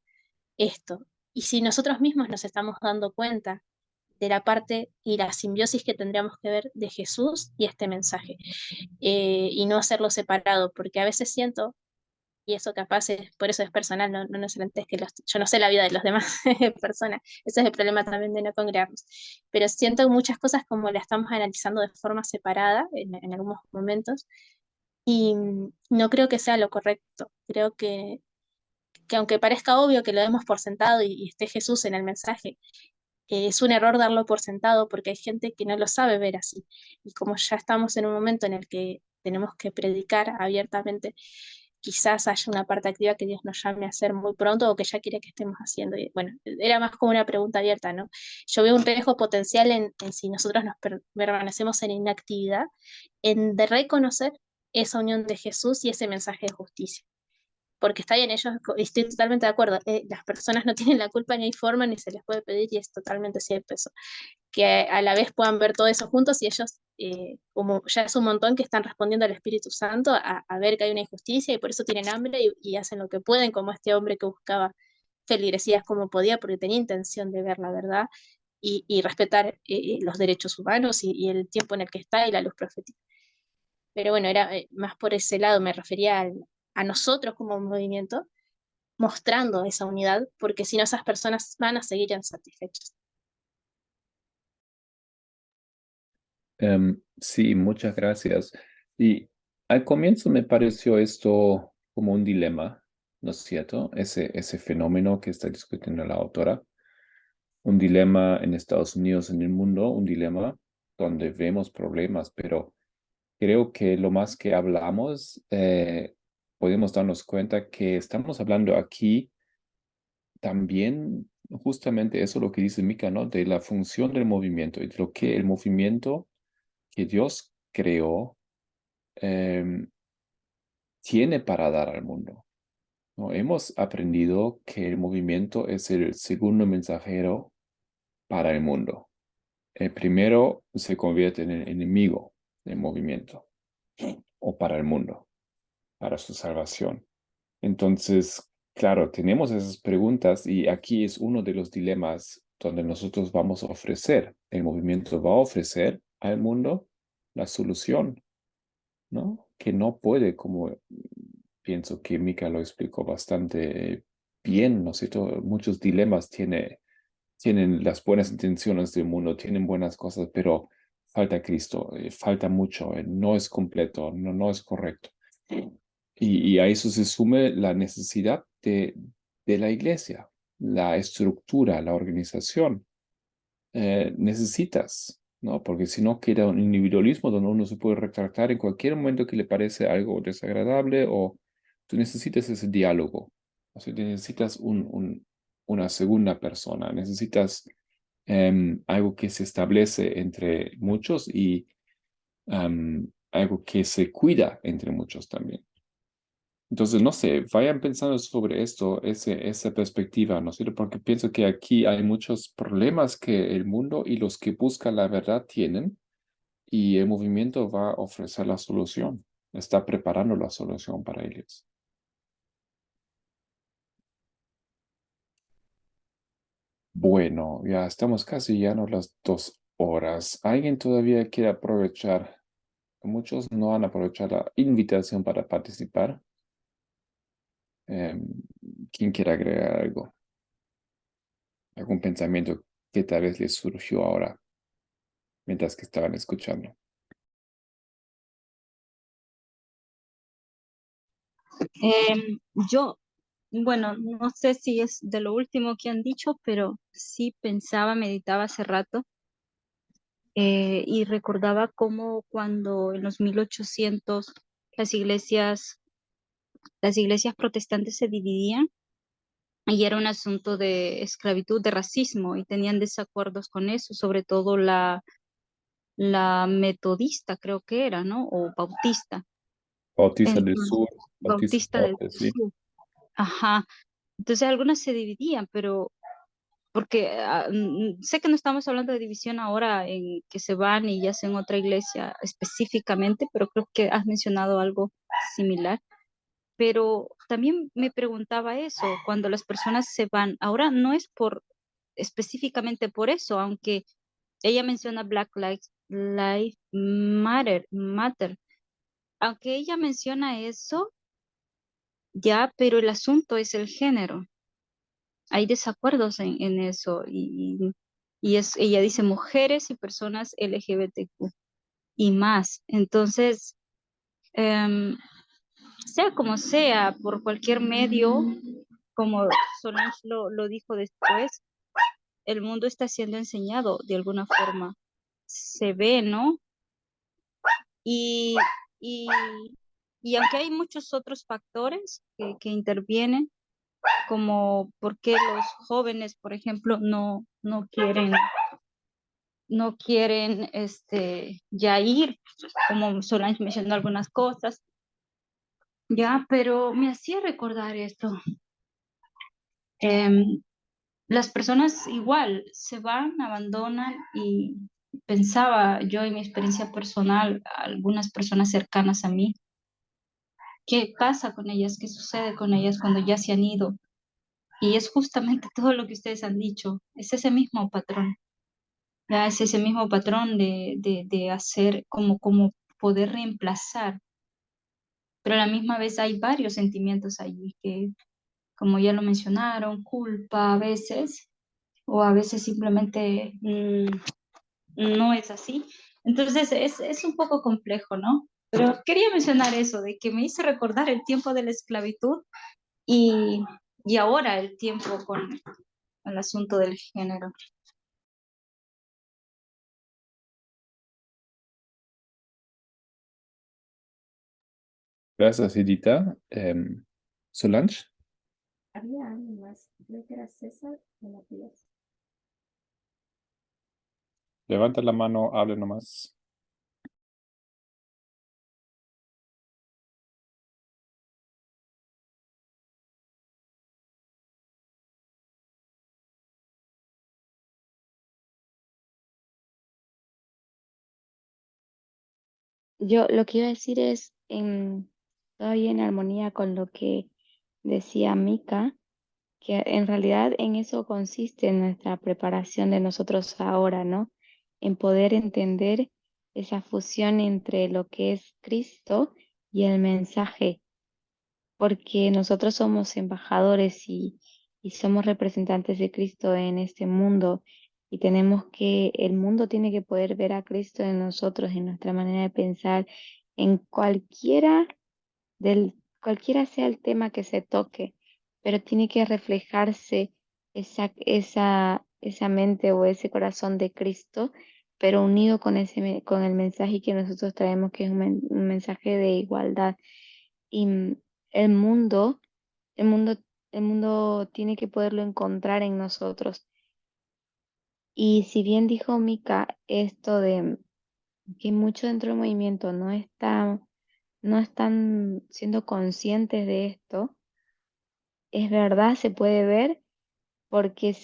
esto? Y si nosotros mismos nos estamos dando cuenta de la parte y la simbiosis que tendríamos que ver de Jesús y este mensaje, y no hacerlo separado, porque a veces siento, y eso capaz es, por eso es personal, no necesariamente es que yo no sé la vida de los demás personas, ese es el problema también de no congregarnos, pero siento muchas cosas como la estamos analizando de forma separada en algunos momentos, y no creo que sea lo correcto, creo que aunque parezca obvio que lo demos por sentado y esté Jesús en el mensaje, es un error darlo por sentado porque hay gente que no lo sabe ver así. Y como ya estamos en un momento en el que tenemos que predicar abiertamente, quizás haya una parte activa que Dios nos llame a hacer muy pronto o que ya quiere que estemos haciendo. Y bueno, era más como una pregunta abierta, ¿no? Yo veo un riesgo potencial en si nosotros nos permanecemos en inactividad, en de reconocer esa unión de Jesús y ese mensaje de justicia porque está bien, ellos, estoy totalmente de acuerdo, las personas no tienen la culpa ni hay forma ni se les puede pedir y es totalmente cierto eso, que a la vez puedan ver todo eso juntos y ellos, como ya es un montón que están respondiendo al Espíritu Santo a ver que hay una injusticia y por eso tienen hambre y hacen lo que pueden, como este hombre que buscaba feligresías como podía porque tenía intención de ver la verdad y respetar los derechos humanos y el tiempo en el que está y la luz profética. Pero bueno, era más por ese lado, me refería a nosotros como movimiento, mostrando esa unidad, porque si no esas personas van a seguir insatisfechas. Sí, muchas gracias. Y al comienzo me pareció esto como un dilema, ¿no es cierto? Ese fenómeno que está discutiendo la autora, un dilema en Estados Unidos, en el mundo, un dilema donde vemos problemas, pero creo que lo más que hablamos, podemos darnos cuenta que estamos hablando aquí también justamente eso lo que dice Mika, ¿no? De la función del movimiento y de lo que el movimiento que Dios creó em, tiene para dar al mundo, ¿no? Hemos aprendido que el movimiento es el segundo mensajero para el mundo. El primero se convierte en el enemigo del movimiento o para el mundo, para su salvación. Entonces, claro, tenemos esas preguntas y aquí es uno de los dilemas donde nosotros vamos a ofrecer, el movimiento va a ofrecer al mundo la solución, ¿no? Que no puede, como pienso que Mika lo explicó bastante bien, ¿no es cierto? Muchos dilemas tienen las buenas intenciones del mundo, tienen buenas cosas, pero falta Cristo, falta mucho, no es completo, no es correcto. Y a eso se sume la necesidad de la iglesia, la estructura, la organización. Necesitas, ¿no? Porque si no queda un individualismo donde uno se puede retractar en cualquier momento que le parece algo desagradable o tú necesitas ese diálogo. O sea, necesitas una segunda persona, necesitas algo que se establece entre muchos y algo que se cuida entre muchos también. Entonces, no sé, vayan pensando sobre esto, esa perspectiva, ¿no es cierto? Porque pienso que aquí hay muchos problemas que el mundo y los que buscan la verdad tienen y el movimiento va a ofrecer la solución, está preparando la solución para ellos. Bueno, ya estamos casi llenos las 2 horas. ¿Alguien todavía quiere aprovechar? Muchos no han aprovechado la invitación para participar. Em, ¿Quién quiere agregar algo? ¿Algún pensamiento que tal vez les surgió ahora mientras que estaban escuchando? Yo, bueno, no sé si es de lo último que han dicho, pero sí pensaba, meditaba hace rato y recordaba cómo cuando en los 1800 las iglesias, las iglesias protestantes se dividían y era un asunto de esclavitud, de racismo y tenían desacuerdos con eso, sobre todo la metodista creo que era, ¿no? O bautista. Bautista del Entonces, Sur, Bautista del bautista del Norte, sí. sur. Ajá. Entonces algunas se dividían, pero porque sé que no estamos hablando de división ahora en que se van y ya hacen otra iglesia específicamente, pero creo que has mencionado algo similar. Pero también me preguntaba eso, cuando las personas se van, ahora no es por específicamente por eso, aunque ella menciona Lives Matter, aunque ella menciona eso, ya, pero el asunto es el género. Hay desacuerdos en eso y ella dice mujeres y personas LGBTQ y más. Entonces, em, sea como sea, por cualquier medio, como Solange lo dijo después, el mundo está siendo enseñado de alguna forma. Se ve, ¿no? Y, y, y aunque hay muchos otros factores que intervienen, como por qué los jóvenes, por ejemplo, no quieren ya ir, como Solange mencionó algunas cosas, ya, pero me hacía recordar esto. Em, las personas igual se van, abandonan y pensaba yo en mi experiencia personal, algunas personas cercanas a mí, ¿qué pasa con ellas? ¿Qué sucede con ellas cuando ya se han ido? Y es justamente todo lo que ustedes han dicho, es ese mismo patrón. Ya es ese mismo patrón de hacer como poder reemplazar, pero a la misma vez hay varios sentimientos allí que, como ya lo mencionaron, culpa a veces, o a veces simplemente no es así. Entonces es un poco complejo, ¿no? Pero quería mencionar eso, de que me hizo recordar el tiempo de la esclavitud y, y ahora el tiempo con el asunto del género. Gracias, Edita. Solange, Había alguien más, creo que era César o Matías. levanta la mano, hable nomás. Yo lo que iba a decir es, todavía en armonía con lo que decía Mika, que en realidad en eso consiste nuestra preparación de nosotros ahora, ¿no? En poder entender esa fusión entre lo que es Cristo y el mensaje, porque nosotros somos embajadores y somos representantes de Cristo en este mundo y tenemos que, el mundo tiene que poder ver a Cristo en nosotros, en nuestra manera de pensar, en cualquiera sea el tema que se toque, pero tiene que reflejarse esa mente o ese corazón de Cristo, pero unido con con el mensaje que nosotros traemos, que es un mensaje de igualdad. Y el mundo, el mundo, el mundo tiene que poderlo encontrar en nosotros. Y si bien dijo Mika esto de que mucho dentro del movimiento no están siendo conscientes de esto, es verdad, se puede ver porque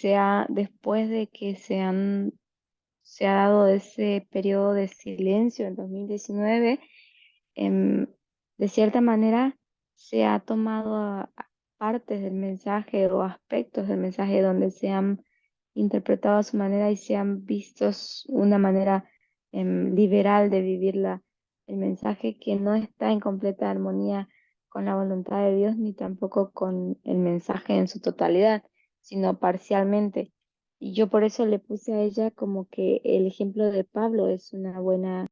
después de que se ha dado ese periodo de silencio en 2019, em, de cierta manera se ha tomado partes del mensaje o aspectos del mensaje donde se han interpretado a su manera y se han visto una manera liberal de vivir el mensaje que no está en completa armonía con la voluntad de Dios ni tampoco con el mensaje en su totalidad, sino parcialmente. Y yo por eso le puse a ella como que el ejemplo de Pablo es una buena.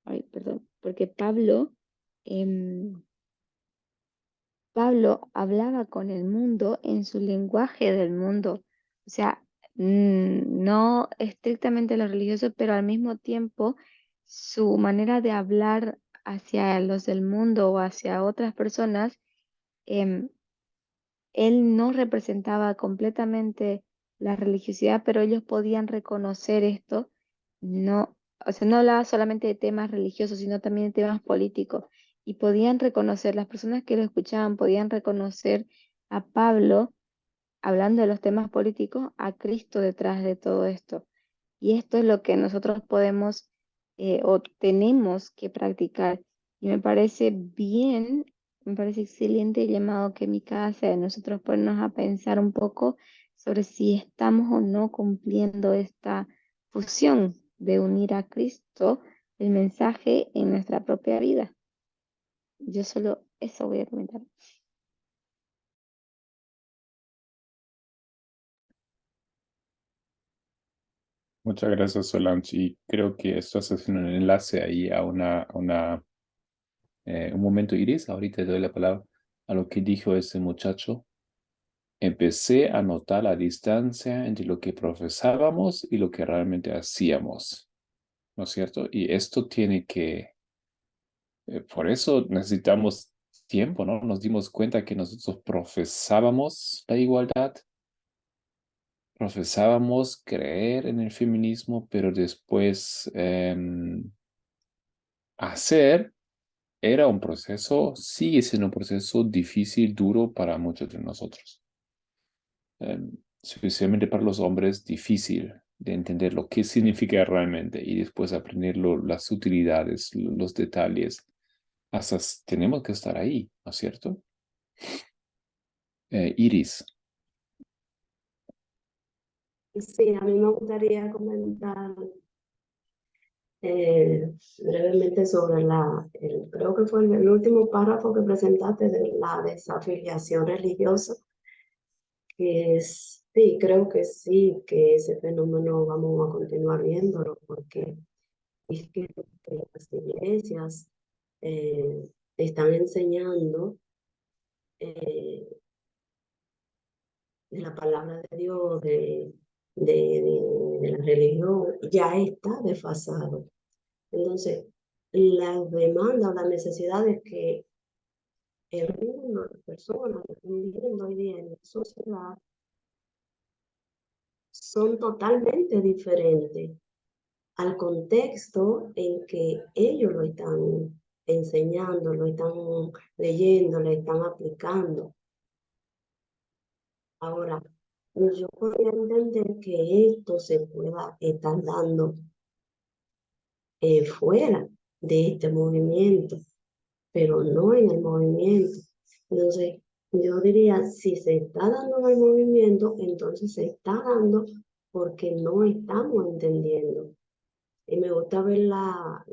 Ay, perdón, porque em, Pablo hablaba con el mundo en su lenguaje del mundo, o sea, no estrictamente lo religioso, pero al mismo tiempo su manera de hablar hacia los del mundo o hacia otras personas, em, él no representaba completamente la religiosidad, pero ellos podían reconocer esto. No, o sea, no hablaba solamente de temas religiosos, sino también de temas políticos. Y podían reconocer, las personas que lo escuchaban podían reconocer a Pablo hablando de los temas políticos, a Cristo detrás de todo esto. Y esto es lo que nosotros podemos o tenemos que practicar. Y me parece bien, me parece excelente el llamado que Mica hace de nosotros ponernos a pensar un poco sobre si estamos o no cumpliendo esta fusión de unir a Cristo, el mensaje, en nuestra propia vida. Yo solo eso voy a comentar. Muchas gracias, Solange. Y creo que esto hace un enlace ahí a un momento, Iris. Ahorita te doy la palabra a lo que dijo ese muchacho. Empecé a notar la distancia entre lo que profesábamos y lo que realmente hacíamos, ¿no es cierto? Y esto tiene que, por eso necesitamos tiempo, ¿no? Nos dimos cuenta que nosotros profesábamos la igualdad, profesábamos creer en el feminismo, pero después hacer era un proceso, sigue siendo un proceso difícil, duro para muchos de nosotros. Especialmente para los hombres, difícil de entender lo que significa realmente y después aprender las utilidades, los detalles. Hasta tenemos que estar ahí, ¿no es cierto? Iris. Sí, a mí me gustaría comentar brevemente sobre creo que fue el último párrafo que presentaste de la desafiliación religiosa, sí, creo que sí, que ese fenómeno vamos a continuar viéndolo, porque es que las iglesias están enseñando eh, de la palabra de Dios, de la religión, ya está desfasado. Entonces, las demandas o las necesidades que el mundo, las personas que están viviendo hoy día en la sociedad son totalmente diferentes al contexto en que ellos lo están enseñando, lo están leyendo, lo están aplicando. Ahora, yo podría entender que esto se pueda estar dando fuera de este movimiento, pero no en el movimiento. Entonces, yo diría, si se está dando en el movimiento, entonces se está dando porque no estamos entendiendo. Y me gusta ver la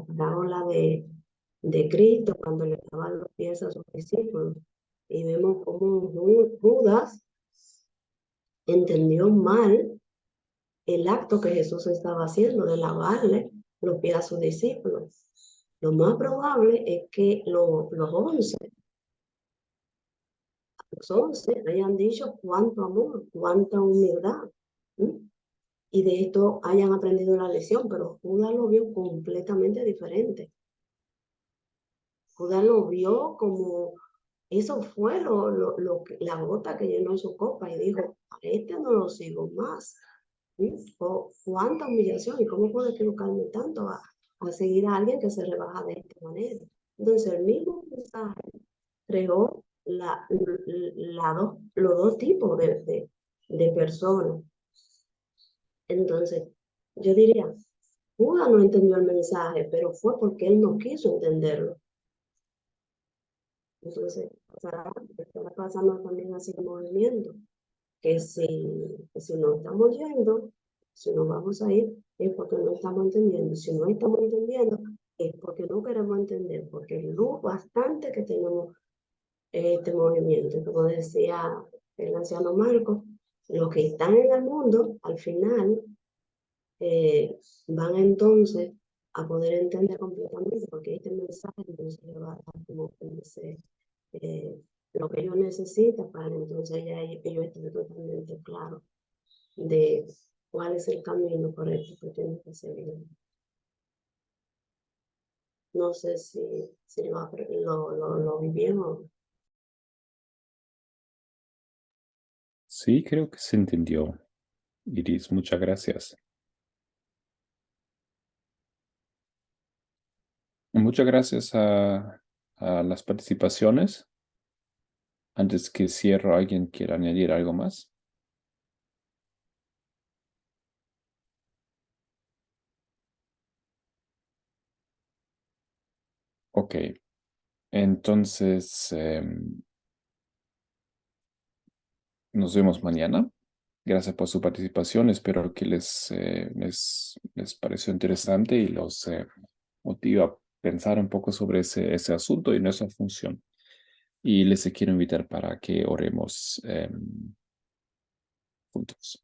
parábola de Cristo cuando le daban los pies a sus discípulos. Y vemos cómo Judas entendió mal el acto que Jesús estaba haciendo de lavarle los pies a sus discípulos. Lo más probable es que los 11 hayan dicho cuánto amor, cuánta humildad. ¿Sí? Y de esto hayan aprendido la lección, pero Judas lo vio completamente diferente. Judas lo vio como, eso fue la gota que llenó su copa y dijo, a este no lo sigo más. ¿Sí? Cuánta humillación y cómo puedo equivocarme tanto a seguir a alguien que se rebaja de esta manera. Entonces el mismo mensaje creó los dos tipos de personas. Entonces, yo diría, Judas no entendió el mensaje, pero fue porque él no quiso entenderlo. Entonces, está pasando también así el movimiento, que si no estamos yendo, si no vamos a ir, es porque no estamos entendiendo. Si no estamos entendiendo, es porque no queremos entender, porque es lo bastante que tenemos este movimiento. Como decía el anciano Marco, los que están en el mundo, al final, van entonces a poder entender completamente, porque este mensaje entonces le va a dar como que dice, lo que ellos necesitan para entonces ya ellos estén totalmente claros de cuál es el camino correcto que tienen que seguir. No sé si lo vivieron. Sí, creo que se entendió. Iris, muchas gracias. Muchas gracias a las participaciones. Antes que cierro, ¿alguien quiere añadir algo más? Ok, entonces nos vemos mañana. Gracias por su participación. Espero que les pareció interesante y los motiva a pensar un poco sobre ese asunto y nuestra función. Y les quiero invitar para que oremos juntos.